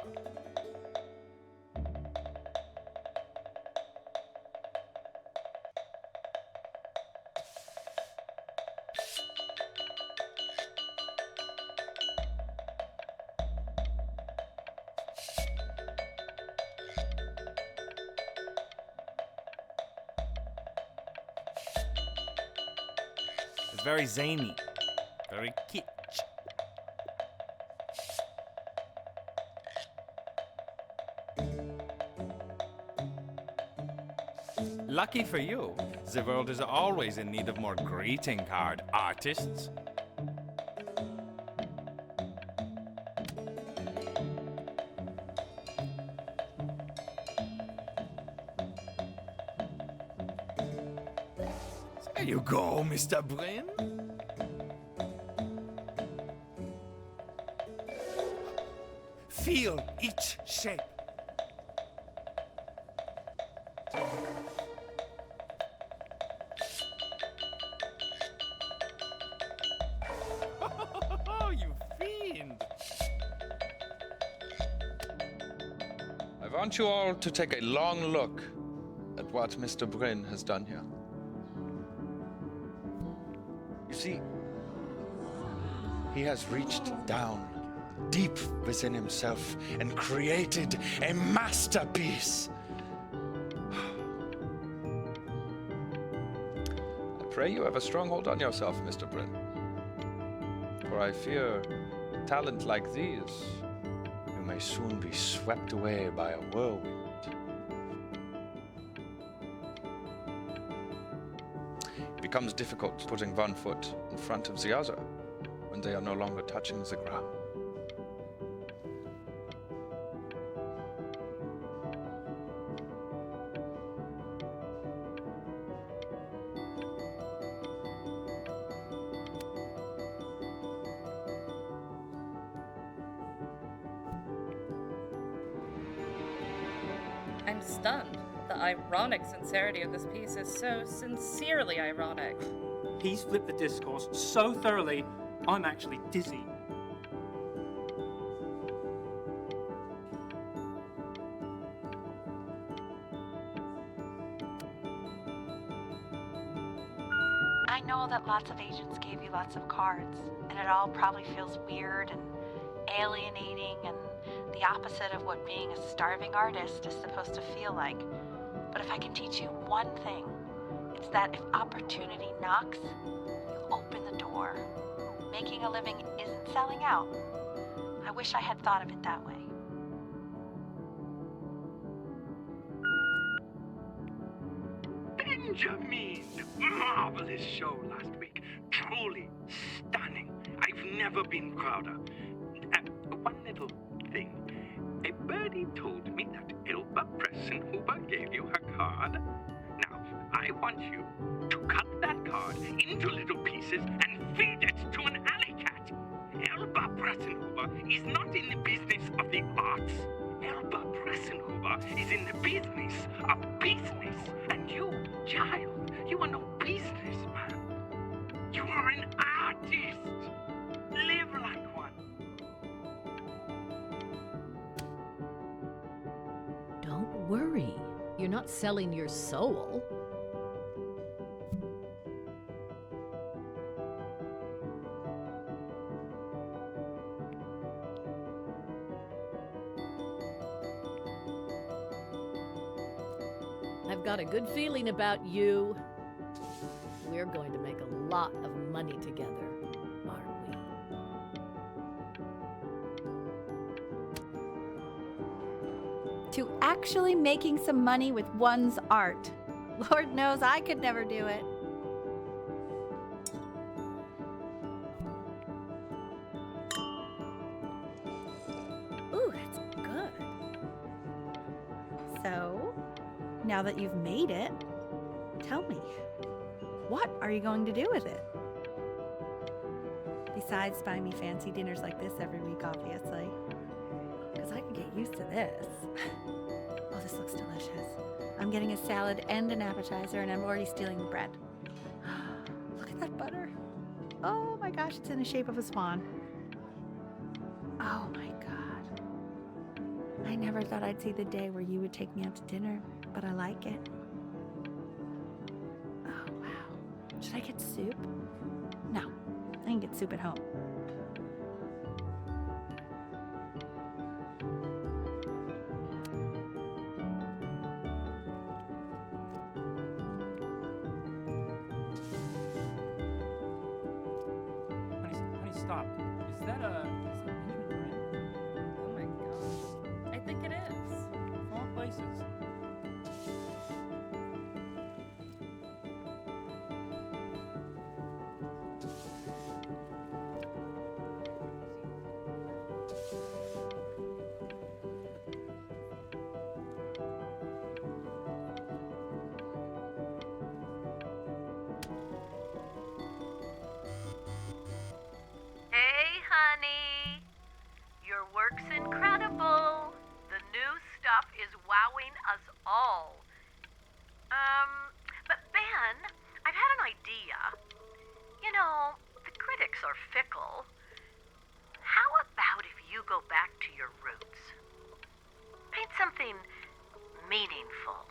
It's very zany, very kitsch. Lucky for you, the world is always in need of more greeting card artists. There you go, Mr. Bryn. Feel each shape. Oh, you fiend! I want you all to take a long look at what Mr. Bryn has done here. You see, he has reached down deep within himself and created a masterpiece. I pray you have a strong hold on yourself, Mr. Bryn. For I fear talent like these, you may soon be swept away by a whirlwind. It becomes difficult putting one foot in front of the other when they are no longer touching the ground. I'm stunned. The ironic sincerity of this piece is so sincerely ironic. He's flipped the discourse so thoroughly, I'm actually dizzy. I know that lots of agents gave you lots of cards, and it all probably feels weird and alienating and the opposite of what being a starving artist is supposed to feel like. But if I can teach you one thing, it's that if opportunity knocks, you open the door. making a living isn't selling out. I wish I had thought of it that way. Benjamin! Marvelous show last week. Truly stunning. I've never been prouder. One little thing. A birdie told me that Elba Pressenhuber gave you her card. Now, I want you to cut that card into little pieces and feed it to an alley cat. Elba Pressenhuber is not in the business of the arts. Elba Pressenhuber is in the business of business. And you, child, you are no businessman. You are an artist. Live like one. Don't worry. You're not selling your soul. I've got a good feeling about you. We're going to make a lot of money together, aren't we? To actually making some money with one's art. Lord knows I could never do it. Ooh, that's good. So, now that you've made it, tell me, what are you going to do with it? Besides buying me fancy dinners like this every week, obviously. Because I can get used to this. Oh, this looks delicious. I'm getting a salad and an appetizer, and I'm already stealing the bread. Look at that butter. Oh my gosh, it's in the shape of a swan. Oh my God. I never thought I'd see the day where you would take me out to dinner, but I like it. Oh wow. Should I get soup? No, I can get soup at home. Honey, stop. Is that Benjamin Brin? Oh my gosh. I think it is. Of all places. Hey, honey. Your work's incredible. The new stuff is wowing us all. But Ben, I've had an idea. You know, the critics are fickle. How about if you go back to your roots? Paint something meaningful,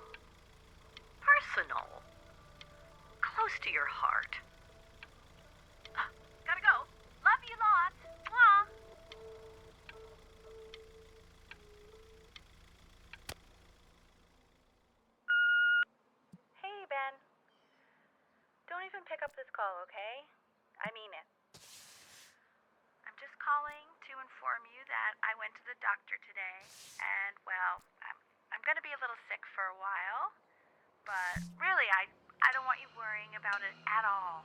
personal, close to your heart. Gotta go. Love you lots. Mwah. Hey, Ben. Don't even pick up this call, okay? I mean it. I'm just calling to inform you that I went to the doctor today, and, well, I'm gonna be a little sick for a while, but really, I don't want you worrying about it at all.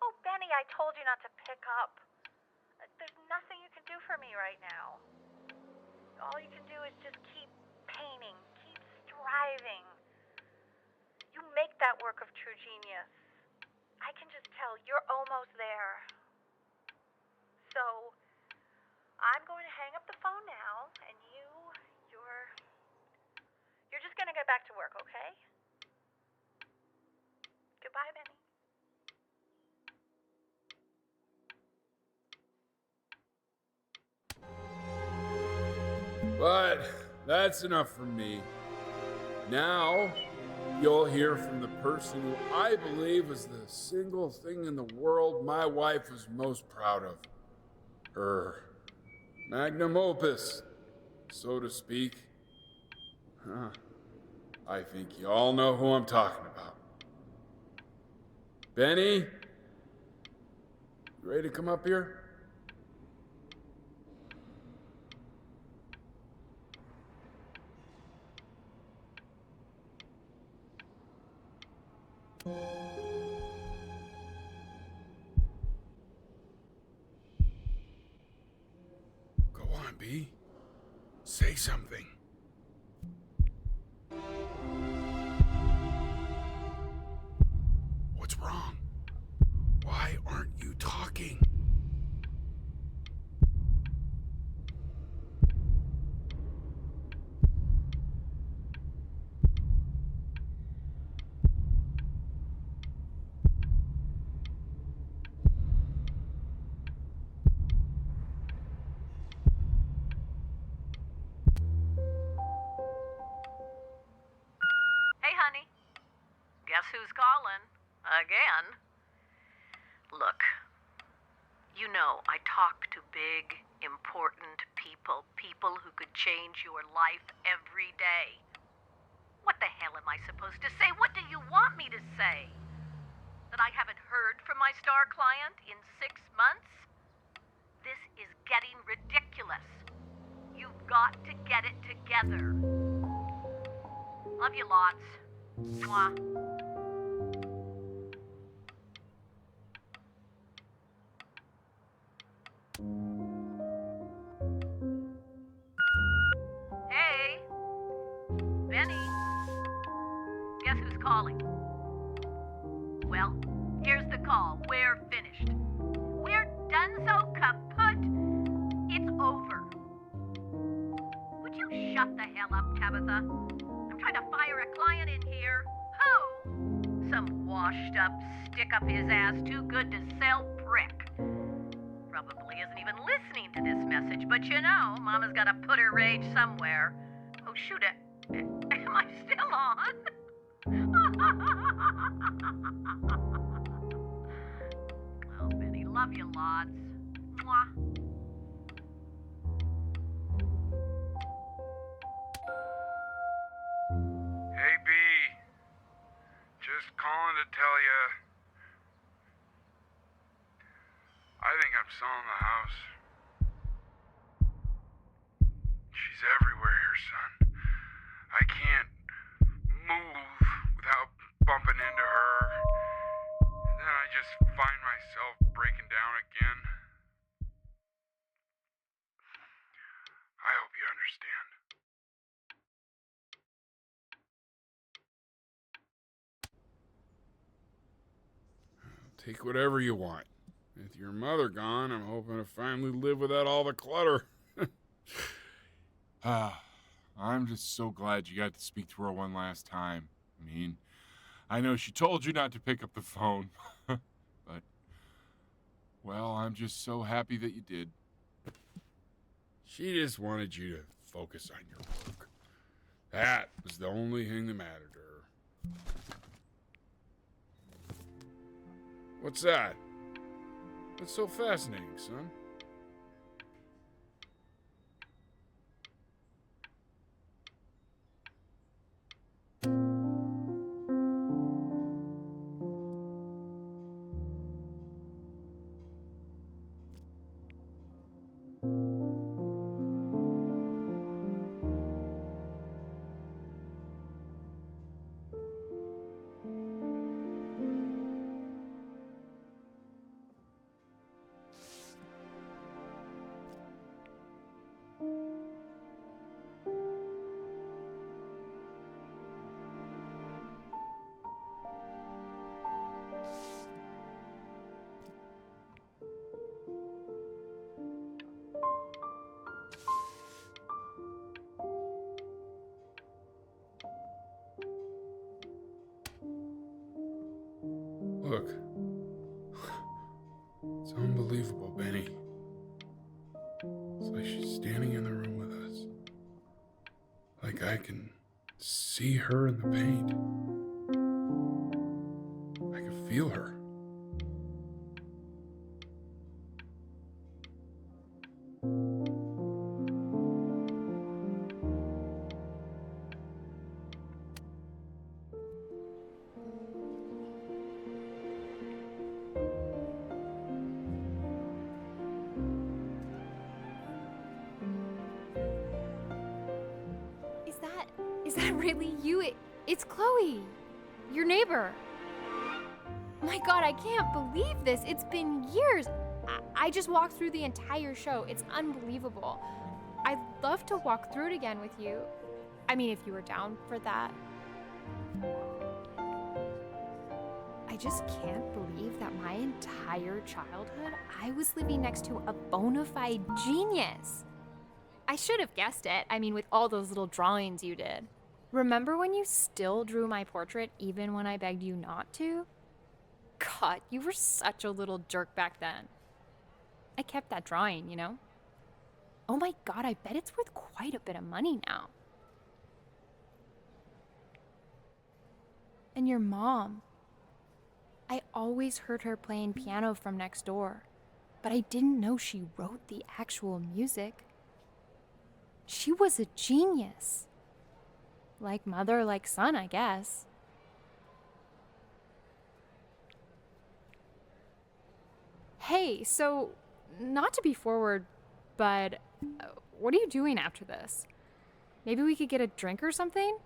Oh, Benny, I told you not to pick up. There's nothing you can do for me right now. All you can do is just keep painting, keep striving. You make that work of true genius. I can just tell you're almost there. So, I'm going to hang up the phone now, and you're just going to get back to work, okay? Goodbye, Benny. But that's enough from me. Now, you'll hear from the person who I believe is the single thing in the world my wife was most proud of. Her magnum opus, so to speak. I think you all know who I'm talking about. Benny, You ready to come up here? Go on, B. Say something. What's wrong? Why aren't you talking? Hey, honey. Guess who's calling? Again. Look, you know I talk to big, important people. People who could change your life every day. What the hell am I supposed to say? What do you want me to say? That I haven't heard from my star client in 6 months? This is getting ridiculous. You've got to get it together. Love you lots. Mwah. Hey, Benny. Guess who's calling? Well, here's the call. We're finished. We're done so kaput. It's over. Would you shut the hell up, Tabitha? I'm trying to fire a client in here. Who? Some washed up, stick up his ass, too good to sell prick. Probably isn't even listening to this message, but you know, Mama's gotta put her rage somewhere. Oh, shoot it. Am I still on? Oh, Benny, love you lots. Mwah. Hey, B. Just calling to tell you. I think I'm selling the house. She's everywhere here, son. I can't move without bumping into her. And then I just find myself breaking down again. I hope you understand. Take whatever you want. With your mother gone, I'm hoping to finally live without all the clutter. I'm just so glad you got to speak to her one last time. I mean, I know she told you not to pick up the phone, but, well, I'm just so happy that you did. She just wanted you to focus on your work. That was the only thing that mattered to her. What's that? What's so fascinating, son? Look. It's unbelievable, Benny. It's like she's standing in the room with us. Like I can see her in the paint. I can feel her. Is that really you? It's Chloe, your neighbor. My God, I can't believe this. It's been years. I just walked through the entire show. It's unbelievable. I'd love to walk through it again with you. I mean, if you were down for that. I just can't believe that my entire childhood, I was living next to a bona fide genius. I should have guessed it. I mean, with all those little drawings you did. Remember when you still drew my portrait even when I begged you not to? God, you were such a little jerk back then. I kept that drawing, you know? Oh my God, I bet it's worth quite a bit of money now. And your mom. I always heard her playing piano from next door, but I didn't know she wrote the actual music. She was a genius. Like mother, like son, I guess. Hey, so, not to be forward, but what are you doing after this? Maybe we could get a drink or something?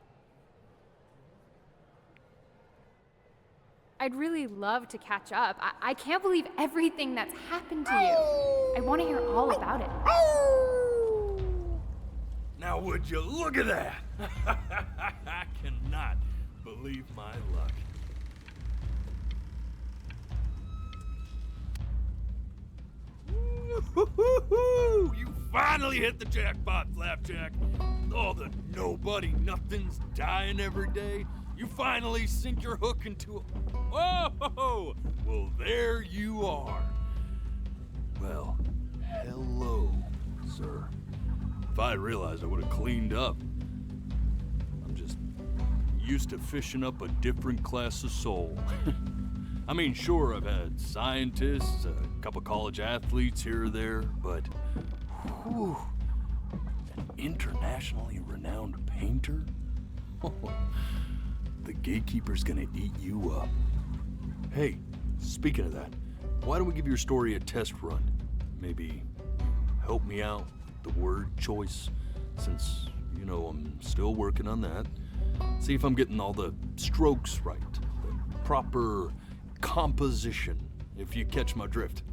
I'd really love to catch up. I can't believe everything that's happened to you. I want to hear all about it. Now would you look at that? I cannot believe my luck. Woo-hoo-hoo-hoo! You finally hit the jackpot, Flapjack. All the nobody nothings dying every day. You finally sink your hook into a... Oh, well, there you are. Well, hello, sir. If I had realized, I would have cleaned up. I'm just used to fishing up a different class of soul. I mean, sure, I've had scientists, a couple college athletes here or there, but whew, an internationally renowned painter? The gatekeeper's gonna eat you up. Hey, speaking of that, why don't we give your story a test run? Maybe help me out with the word choice, since, you know, I'm still working on that. See if I'm getting all the strokes right, the proper composition, if you catch my drift.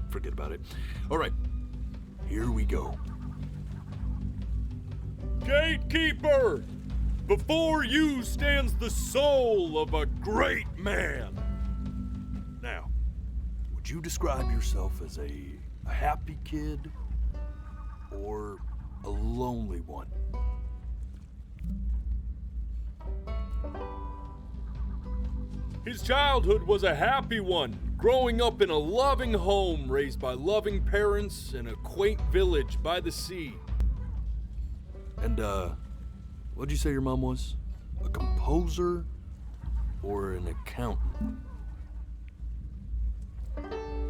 Forget about it. All right, here we go. Gatekeeper! Before you stands the soul of a great man. Now, would you describe yourself as a happy kid or a lonely one? His childhood was a happy one, growing up in a loving home raised by loving parents in a quaint village by the sea. And, what'd you say your mom was? A composer or an accountant?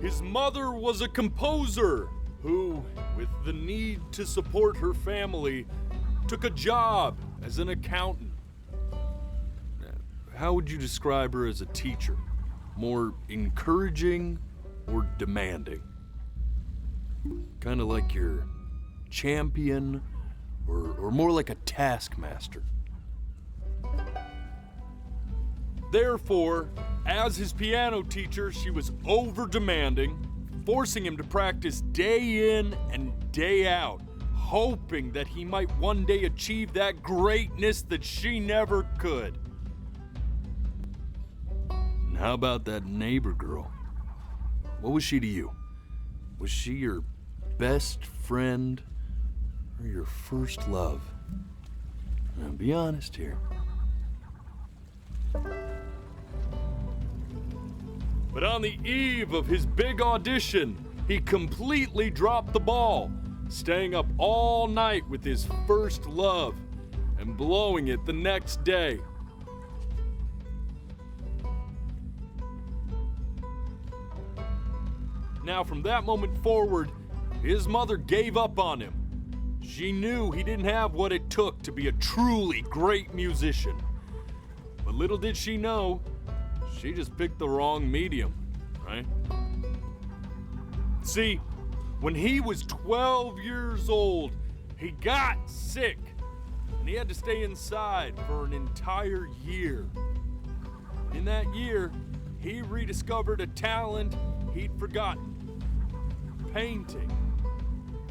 His mother was a composer who, with the need to support her family, took a job as an accountant. How would you describe her as a teacher? More encouraging or demanding? Kind of like your champion or more like a taskmaster? Therefore, as his piano teacher, she was over-demanding, forcing him to practice day in and day out, hoping that he might one day achieve that greatness that she never could. And how about that neighbor girl? What was she to you? Was she your best friend or your first love? Now, be honest here. But on the eve of his big audition, he completely dropped the ball, staying up all night with his first love and blowing it the next day. Now, from that moment forward, his mother gave up on him. She knew he didn't have what it took to be a truly great musician. But little did she know, she just picked the wrong medium, right? See, when he was 12 years old, He got sick, and he had to stay inside for an entire year. In that year, he rediscovered a talent he'd forgotten: painting.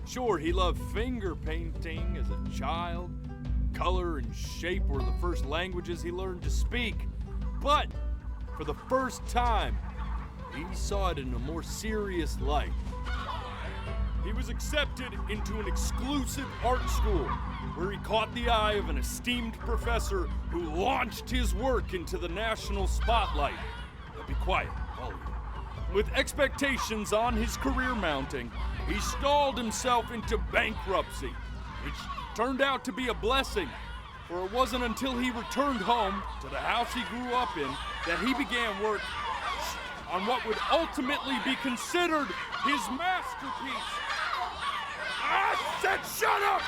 Sure, he loved finger painting as a child. Color and shape were the first languages he learned to speak. But for the first time, he saw it in a more serious light. He was accepted into an exclusive art school where he caught the eye of an esteemed professor who launched his work into the national spotlight. Now be quiet, all of you. With expectations on his career mounting, he stalled himself into bankruptcy, which turned out to be a blessing, for it wasn't until he returned home to the house he grew up in that he began work on what would ultimately be considered his masterpiece. I said shut up,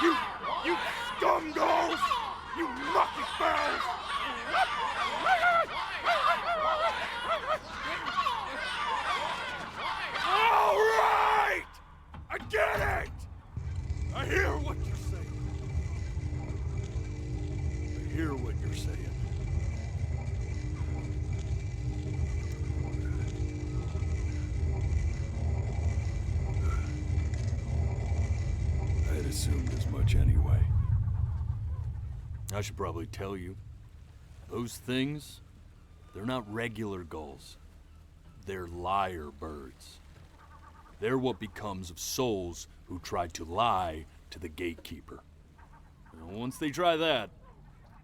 you scumballs! You mucky fowls! All right! I get it! I hear what you're saying. I hear what you're saying. I had assumed as much anyway. I should probably tell you, those things, they're not regular gulls. They're lyre birds. They're what becomes of souls who try to lie to the gatekeeper. And once they try that,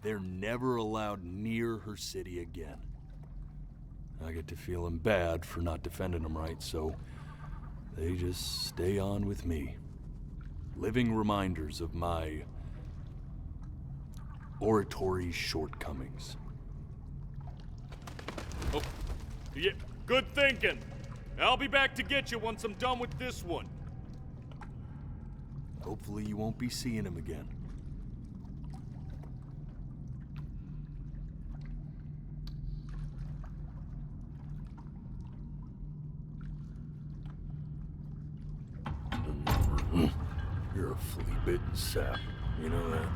they're never allowed near her city again. I get to feeling bad for not defending them right, so they just stay on with me. Living reminders of my oratory shortcomings. Oh, yeah, good thinking. I'll be back to get you once I'm done with this one. Hopefully you won't be seeing him again. You're a flea-bitten sap, you know that?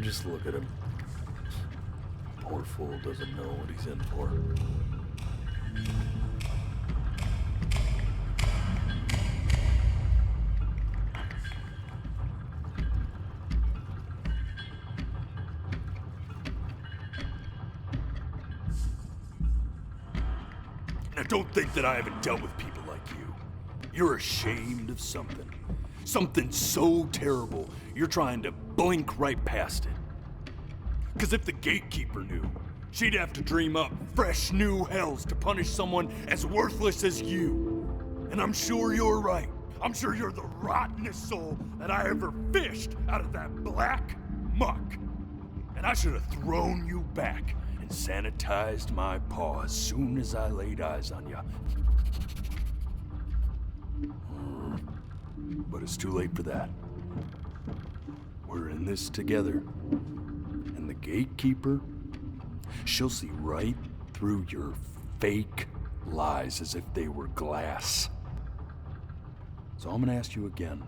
Just look at him. Poor fool doesn't know what he's in for. Now don't think that I haven't dealt with people like you. You're ashamed of something. Something so terrible, you're trying to blink right past it. Because if the gatekeeper knew, she'd have to dream up fresh new hells to punish someone as worthless as you. And I'm sure you're right. I'm sure you're the rottenest soul that I ever fished out of that black muck. And I should have thrown you back and sanitized my paw as soon as I laid eyes on you. But it's too late for that. We're in this together. And the gatekeeper, she'll see right through your fake lies as if they were glass. So I'm gonna ask you again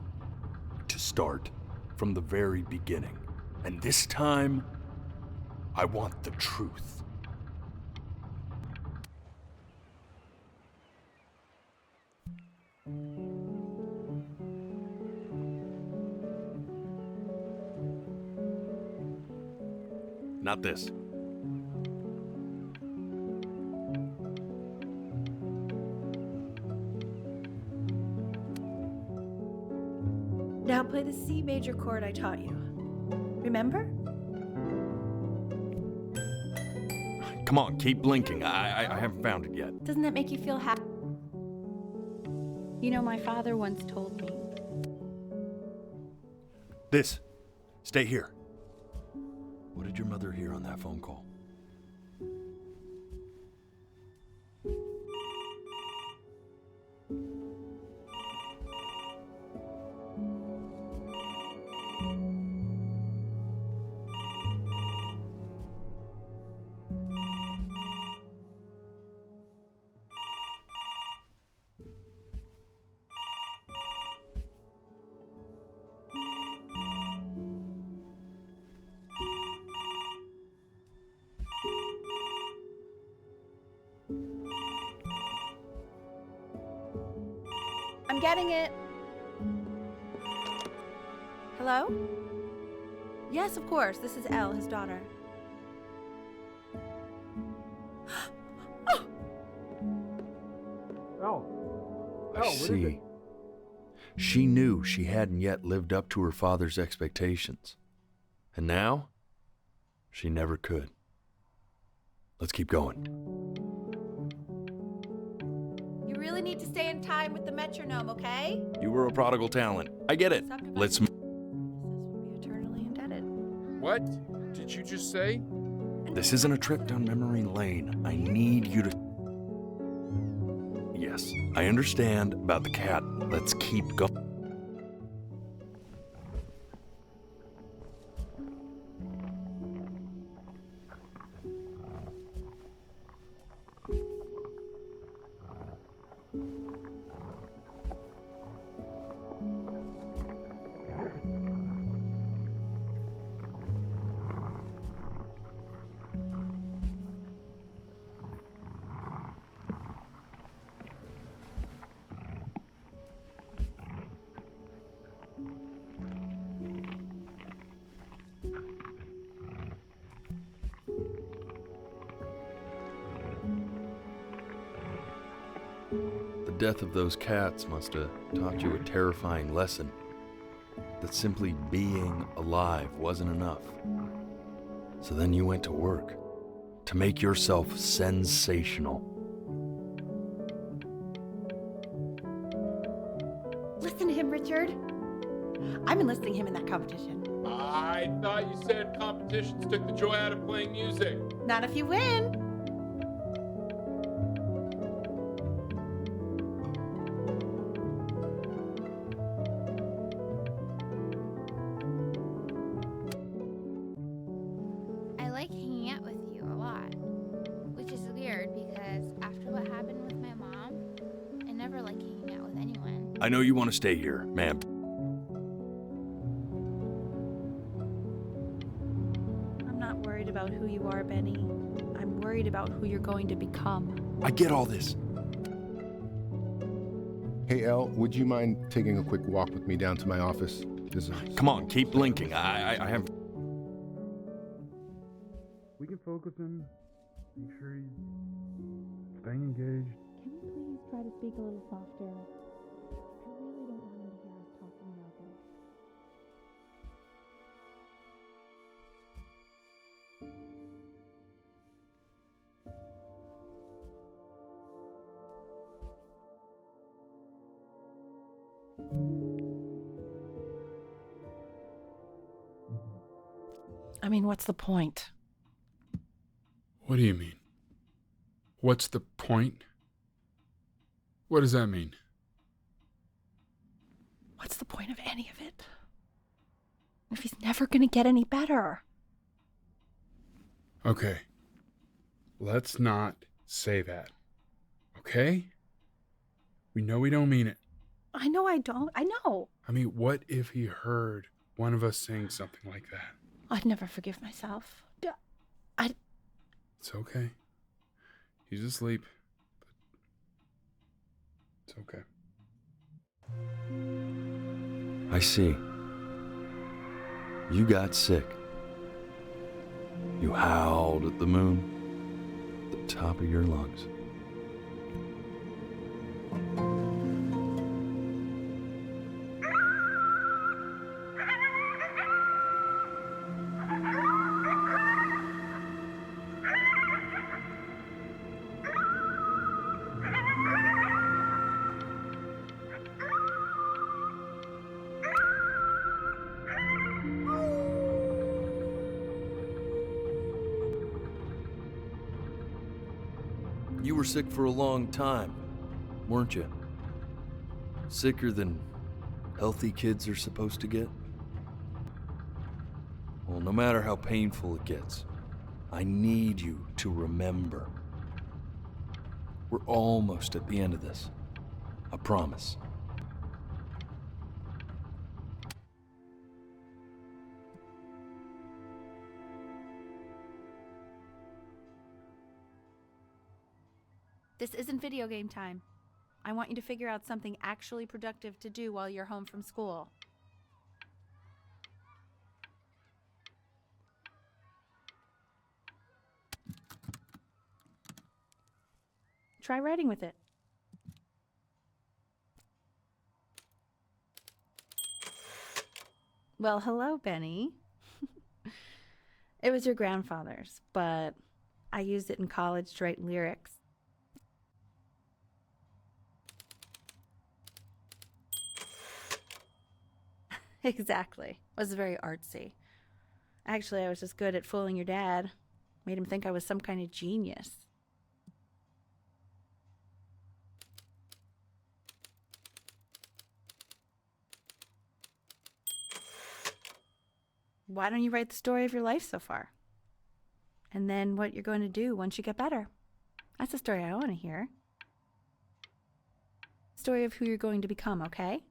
to start from the very beginning. And this time, I want the truth. Not this. Now play the C major chord I taught you. Remember? Come on, keep blinking. I haven't found it yet. Doesn't that make you feel happy? You know, my father once told me. This. Stay here. What did your mother hear on that phone call? I'm getting it. Hello? Yes, of course. This is Elle, his daughter. I see. She knew she hadn't yet lived up to her father's expectations. And now, she never could. Let's keep going. You really need to stay in time with the metronome, okay? You were a prodigal talent. I get it. Let's move. Eternally indebted. What did you just say? This isn't a trip down memory lane. I need you to... Yes, I understand about the cat. Let's keep going. The death of those cats must have taught you a terrifying lesson. That simply being alive wasn't enough. So then you went to work to make yourself sensational. Listen to him, Richard. I'm enlisting him in that competition. I thought you said competitions took the joy out of playing music. Not if you win. I like hanging out with you a lot, which is weird because after what happened with my mom, I never like hanging out with anyone. I know you want to stay here, ma'am. I'm not worried about who you are, Benny. I'm worried about who you're going to become. I get all this. Hey, Elle, would you mind taking a quick walk with me down to my office? Come on, keep linking. I have... We can focus and make sure he's staying engaged. Can you please try to speak a little softer? I really don't want him to hear us talking about this. I mean, what's the point? What do you mean? What's the point? What does that mean? What's the point of any of it? If he's never gonna get any better. Okay. Let's not say that. Okay? We know we don't mean it. I know I don't. I know. I mean, what if he heard one of us saying something like that? I'd never forgive myself. It's okay. He's asleep. But it's okay. I see. You got sick. You howled at the moon, at the top of your lungs. You were sick for a long time, weren't you? Sicker than healthy kids are supposed to get? Well, no matter how painful it gets, I need you to remember. We're almost at the end of this. I promise. This isn't video game time. I want you to figure out something actually productive to do while you're home from school. Try writing with it. Well, hello, Benny. It was your grandfather's, but I used it in college to write lyrics. Exactly. It was very artsy. Actually, I was just good at fooling your dad. Made him think I was some kind of genius. Why don't you write the story of your life so far? And then what you're going to do once you get better. That's the story I want to hear. Story of who you're going to become, okay?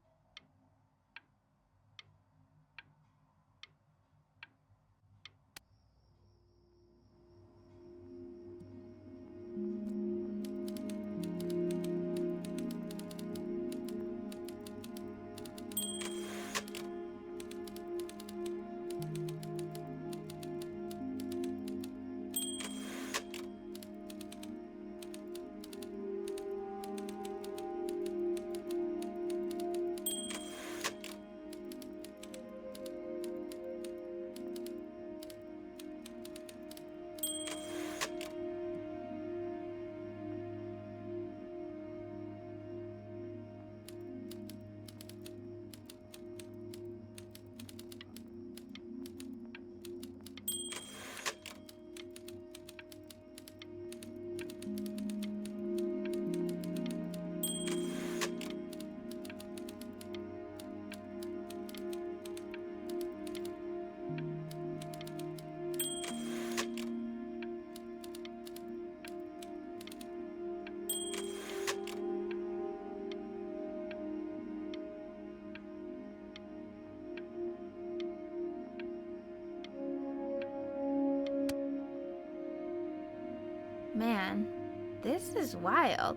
Man, this is wild.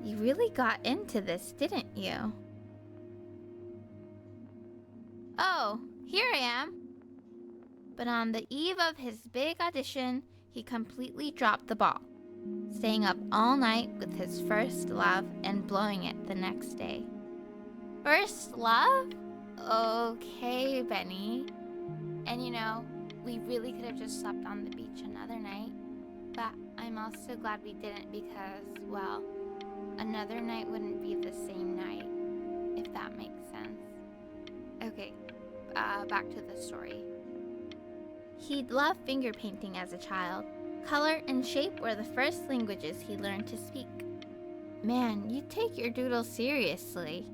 You really got into this, didn't you? Oh, here I am. But on the eve of his big audition, he completely dropped the ball, staying up all night with his first love and blowing it the next day. First love? Okay, Benny. And you know, we really could have just slept on the beach another night. But I'm also glad we didn't because, well, another night wouldn't be the same night, if that makes sense. Okay, back to the story. He'd loved finger painting as a child. Color and shape were the first languages he learned to speak. Man, you take your doodle seriously.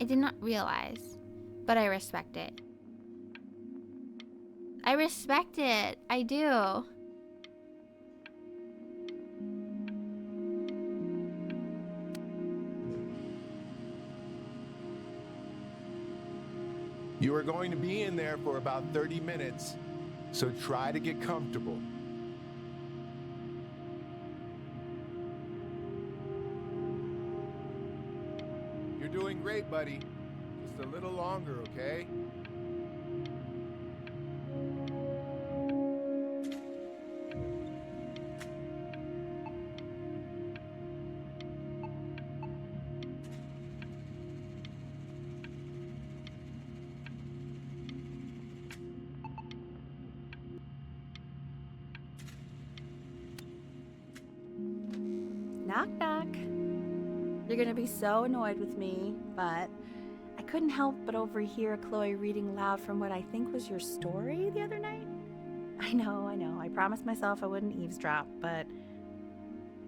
I did not realize, but I respect it. I respect it, I do. You are going to be in there for about 30 minutes, so try to get comfortable. You're doing great, buddy. Just a little longer, okay? Knock, knock. You're gonna be so annoyed with me, but I couldn't help but overhear Chloe reading loud from what I think was your story the other night. I know. I promised myself I wouldn't eavesdrop, but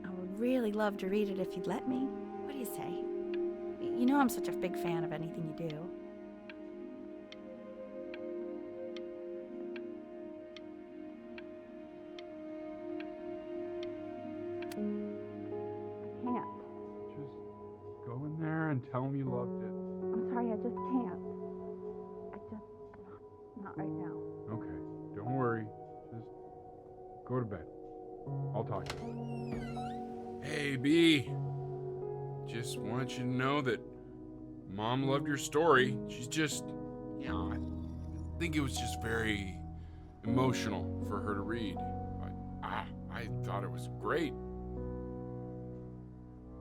I would really love to read it if you'd let me. What do you say? You know I'm such a big fan of anything you do. Can't. Just go in there and tell him you loved it. I'm sorry, I just can't. Not right now. Okay, don't worry. Just go to bed. I'll talk to you. Hey, B. just want you to know that Mom loved your story. She's just, I think it was just very emotional for her to read. But I thought it was great.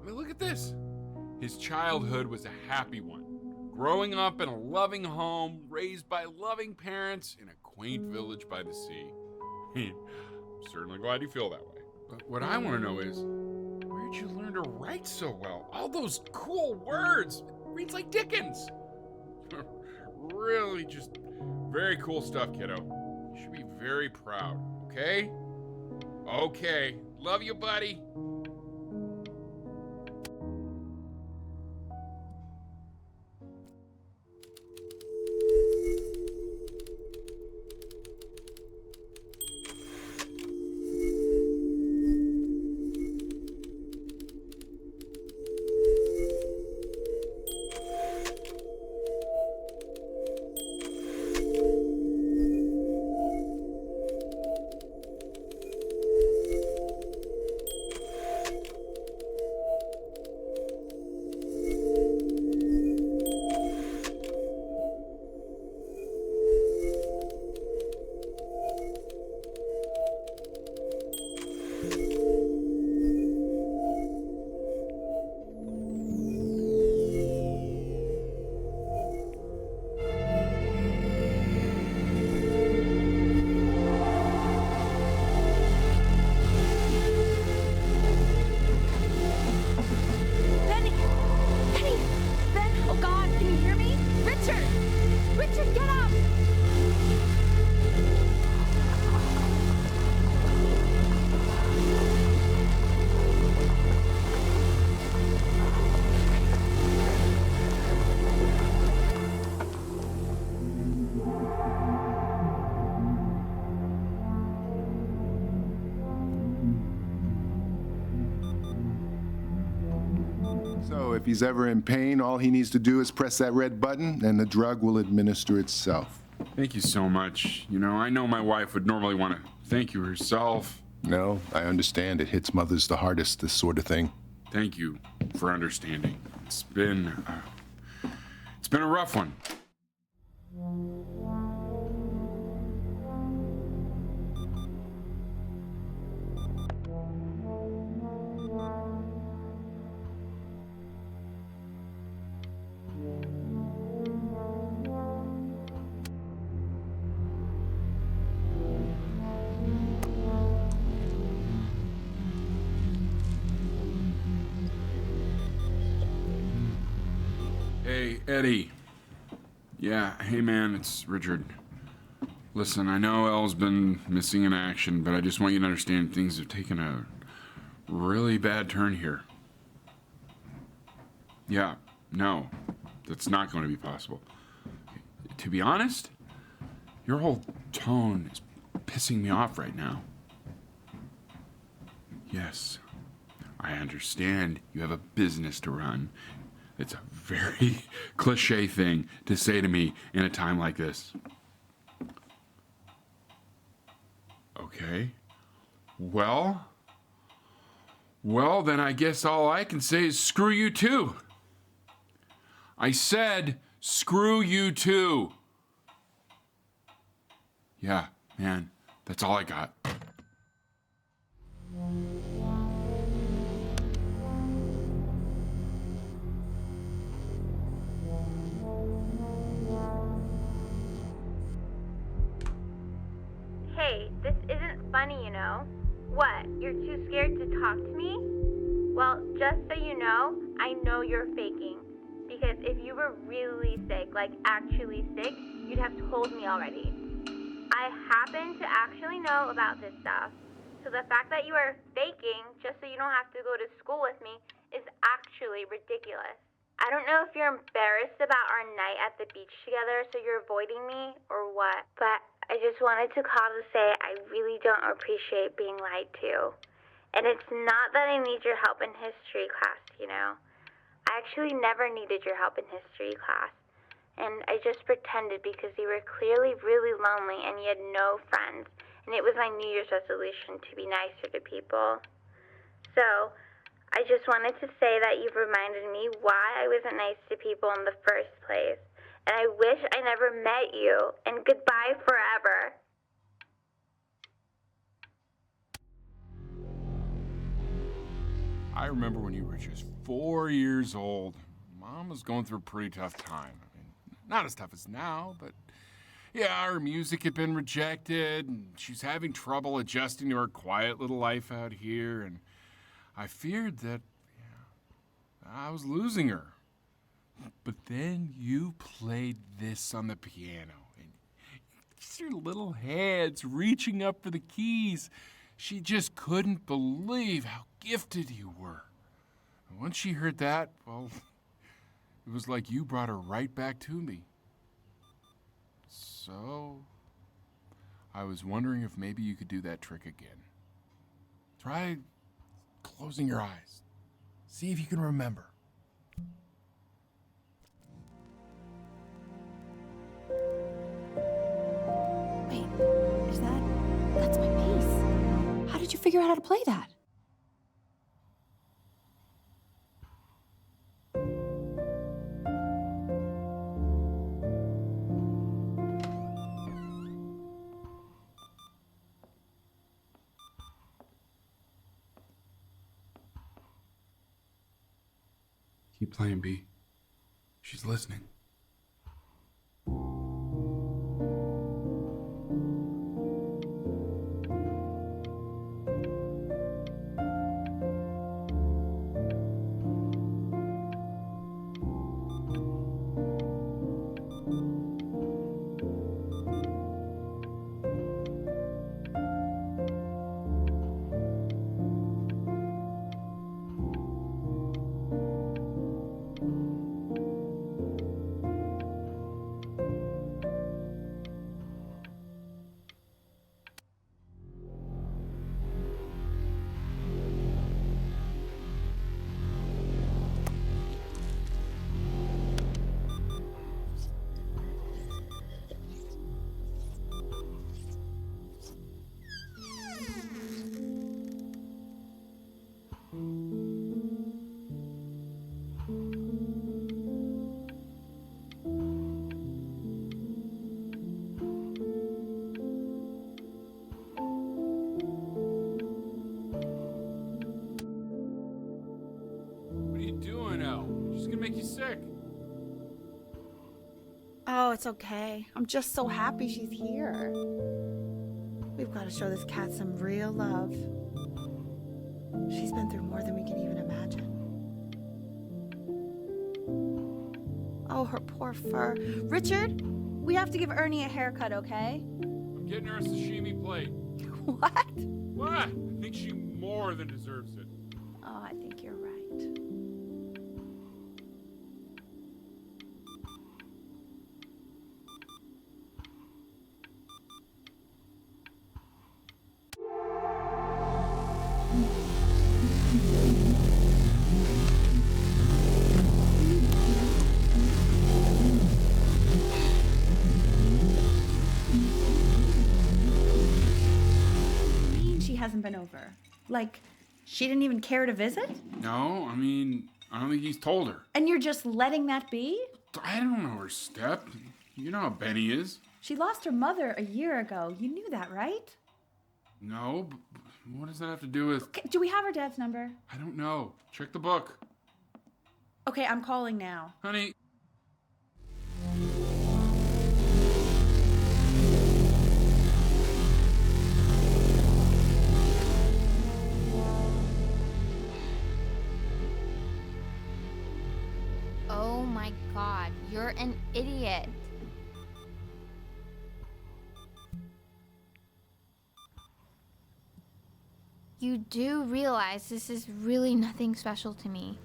I mean, look at this. His childhood was a happy one. Growing up in a loving home, raised by loving parents in a quaint village by the sea. I'm certainly glad you feel that way. But what I want to know is, where'd you learn to write so well? All those cool words. It reads like Dickens. Really just very cool stuff, kiddo. You should be very proud, okay? Okay. Love you, buddy. So if he's ever in pain, all he needs to do is press that red button and the drug will administer itself. Thank you so much. I know my wife would normally want to thank you herself. No, I understand. It hits mothers the hardest, this sort of thing. Thank you for understanding. It's been a rough one. Hey, Eddie. Yeah, hey man, it's Richard. Listen, I know Elle's been missing in action, but I just want you to understand things have taken a really bad turn here. Yeah, no, that's not going to be possible. To be honest, your whole tone is pissing me off right now. Yes, I understand you have a business to run. It's a very cliche thing to say to me in a time like this. Okay. Well, then I guess all I can say is screw you too. I said screw you too. Yeah, man, that's all I got. Hey, this isn't funny, you know. What, you're too scared to talk to me? Well, just so you know, I know you're faking. Because if you were really sick, like actually sick, you'd have told me already. I happen to actually know about this stuff. So the fact that you are faking just so you don't have to go to school with me is actually ridiculous. I don't know if you're embarrassed about our night at the beach together, so you're avoiding me or what, but I just wanted to call to say I really don't appreciate being lied to. And it's not that I need your help in history class, you know. I actually never needed your help in history class. And I just pretended because you were clearly really lonely and you had no friends. And it was my New Year's resolution to be nicer to people. So, I just wanted to say that you've reminded me why I wasn't nice to people in the first place. And I wish I never met you. And goodbye forever. I remember when you were just 4 years old. Mom was going through a pretty tough time. I mean, not as tough as now, but yeah, her music had been rejected, and she's having trouble adjusting to her quiet little life out here, and I feared that I was losing her. But then you played this on the piano, and your little hands reaching up for the keys. She just couldn't believe how gifted you were. And once she heard that, well, it was like you brought her right back to me. So, I was wondering if maybe you could do that trick again. Try closing your eyes. See if you can remember. Wait, that's my bass. How did you figure out how to play that? Keep playing, B. She's listening. Sick. Oh, it's okay. I'm just so happy she's here. We've got to show this cat some real love. She's been through more than we can even imagine. Oh, her poor fur. Richard, we have to give Ernie a haircut, okay? I'm getting her a sashimi plate. What? What? I think she more than deserves it. Oh, I think you're right. Hasn't been over. Like, she didn't even care to visit? No, I mean, I don't think he's told her. And you're just letting that be? I don't know her step. You know how Benny is. She lost her mother a year ago. You knew that, right? No, but what does that have to do with... Okay, do we have her dad's number? I don't know. Check the book. Okay, I'm calling now. Honey. Oh my god, you're an idiot. You do realize this is really nothing special to me.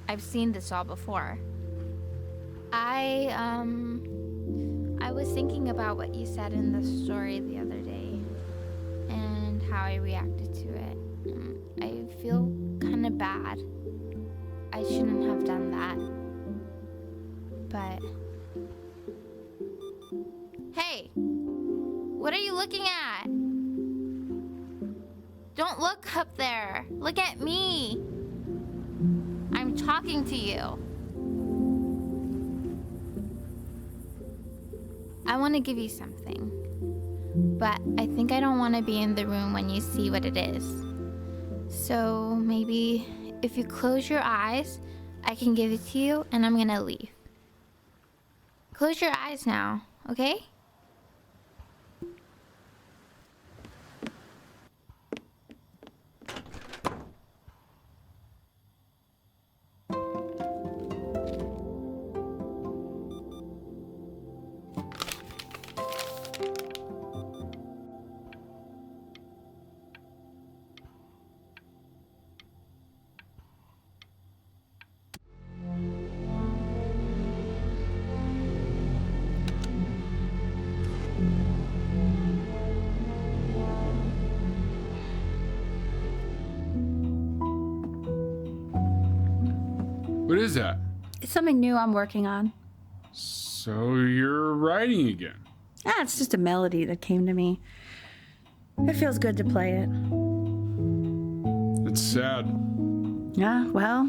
I've seen this all before. I was thinking about what you said in the story the other day and how I reacted to it. I feel kind of bad. I shouldn't have done that. But... Hey! What are you looking at? Don't look up there. Look at me. talking to you. I want to give you something, but I think I don't want to be in the room when you see what it is. So maybe if you close your eyes, I can give it to you and I'm gonna leave. Close your eyes now, okay? What is that? It's something new I'm working on. So you're writing again? It's just a melody that came to me. It feels good to play it. It's sad. Yeah, well,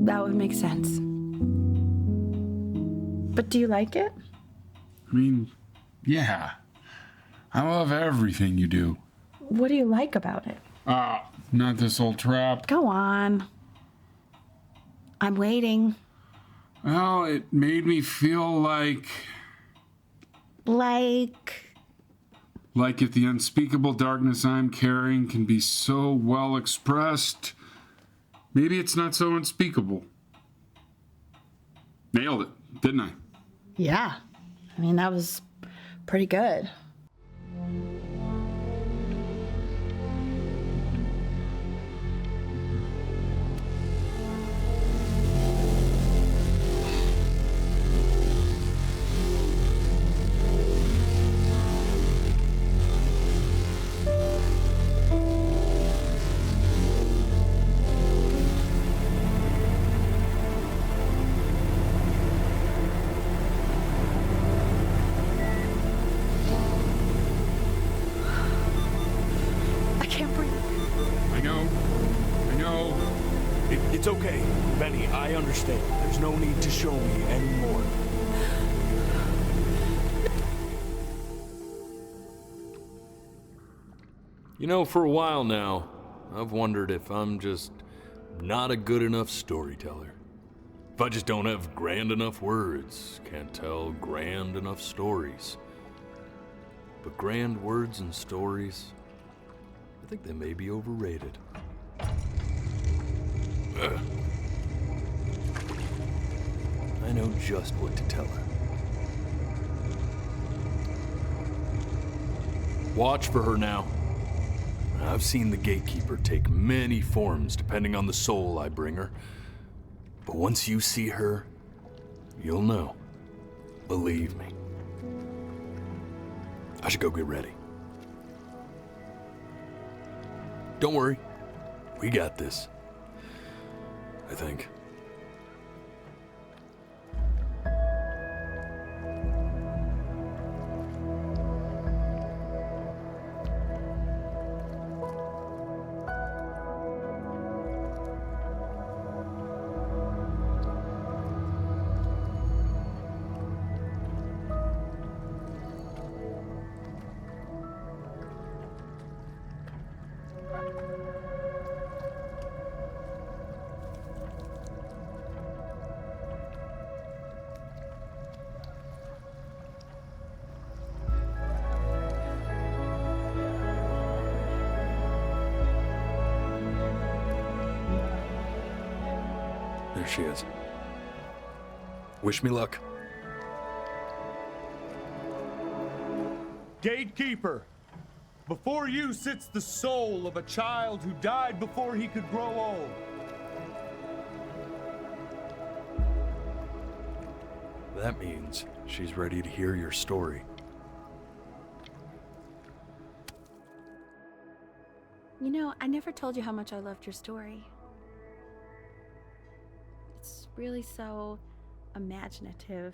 that would make sense. But do you like it? I mean, yeah. I love everything you do. What do you like about it? Not this old trap. Go on. I'm waiting. Well, it made me feel like if the unspeakable darkness I'm carrying can be so well expressed, maybe it's not so unspeakable. Nailed it, didn't I? Yeah. I mean, that was pretty good. It's okay, Benny, I understand. There's no need to show me anymore. You know, for a while now, I've wondered if I'm just not a good enough storyteller. If I just don't have grand enough words, can't tell grand enough stories. But grand words and stories, I think they may be overrated. I know just what to tell her. Watch for her now. I've seen the gatekeeper take many forms depending on the soul I bring her. But once you see her, you'll know. Believe me. I should go get ready. Don't worry. We got this. I think. There she is. Wish me luck. Gatekeeper, before you sits the soul of a child who died before he could grow old. That means she's ready to hear your story. You know, I never told you how much I loved your story. It's really so imaginative,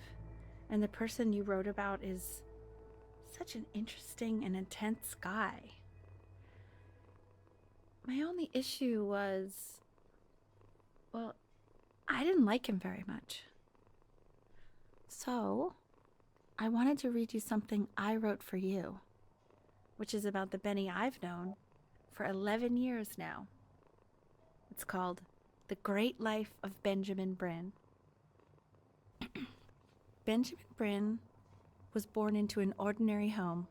and the person you wrote about is such an interesting and intense guy. My only issue was, well, I didn't like him very much. So, I wanted to read you something I wrote for you, which is about the Benny I've known for 11 years now. It's called The Great Life of Benjamin Bryn. Benjamin Bryn was born into an ordinary home,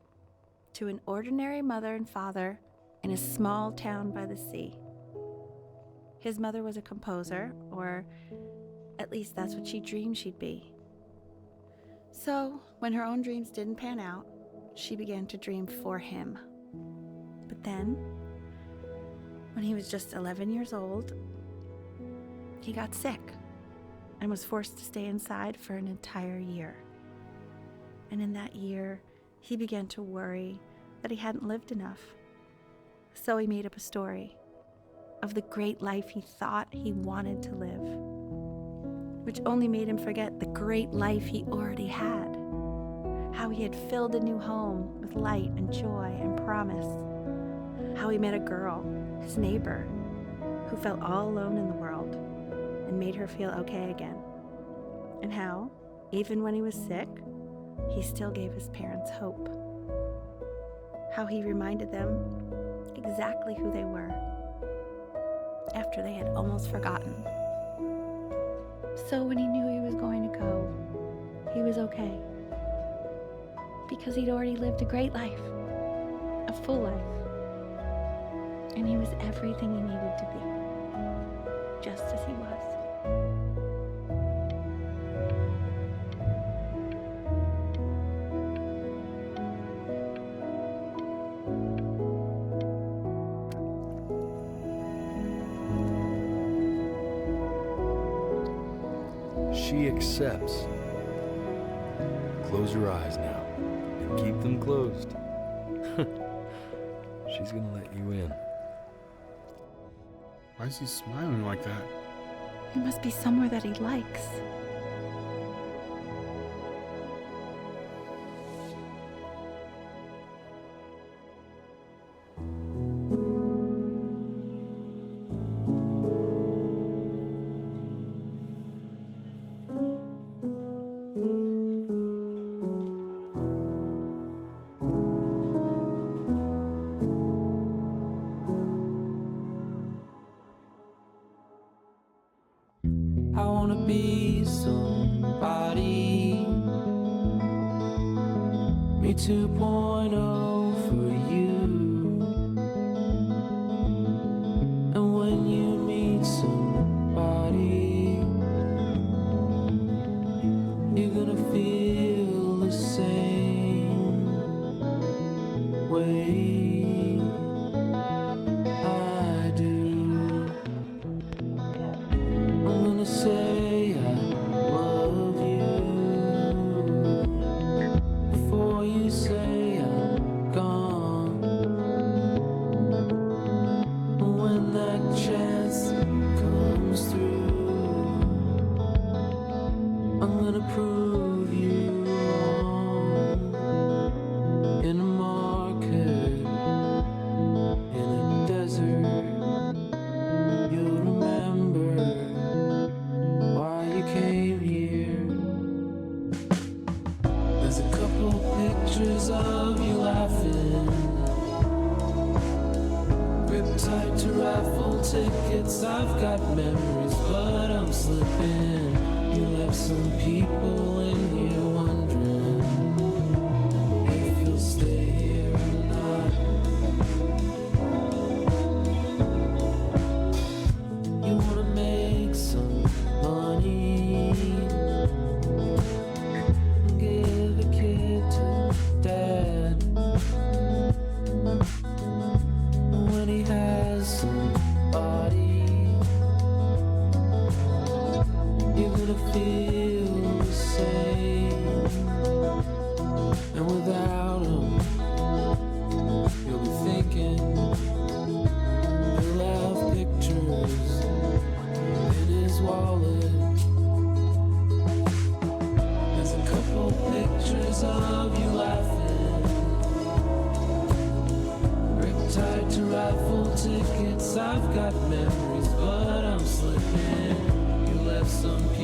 to an ordinary mother and father in a small town by the sea. His mother was a composer, or at least that's what she dreamed she'd be. So, when her own dreams didn't pan out, she began to dream for him. But then, when he was just 11 years old, he got sick and was forced to stay inside for an entire year. And in that year, he began to worry that he hadn't lived enough. So he made up a story of the great life he thought he wanted to live, which only made him forget the great life he already had, how he had filled a new home with light and joy and promise, how he met a girl, his neighbor, who felt all alone in the world and made her feel okay again, and how, even when he was sick, he still gave his parents hope, how he reminded them exactly who they were after they had almost forgotten. So when he knew he was going to go, he was okay, because he'd already lived a great life, a full life, and he was everything he needed to be, just as he was. She accepts. Close your eyes now and keep them closed. She's gonna let you in. Why is he smiling like that? It must be somewhere that he likes. I wanna be somebody. Me 2.0 for you. And when you meet somebody, you're gonna feel the same way I do. I'm gonna say I love you before you say I'm gone. And when that chance comes through, I'm gonna prove you wrong. In a market, in a desert, you'll remember why you came here. There's a couple pictures of you laughing, gripped tight to raffle tickets. I've got memories, but I'm slipping. You left some people in here wondering if you'll stay here or not. You wanna make some money, give a kid to dad. When he has somebody, you're gonna feel the same. And without him, you'll be thinking he'll have pictures in his wallet. There's a couple pictures of you laughing, gripped tight to raffle tickets. I've got memories, but I'm slipping. You left some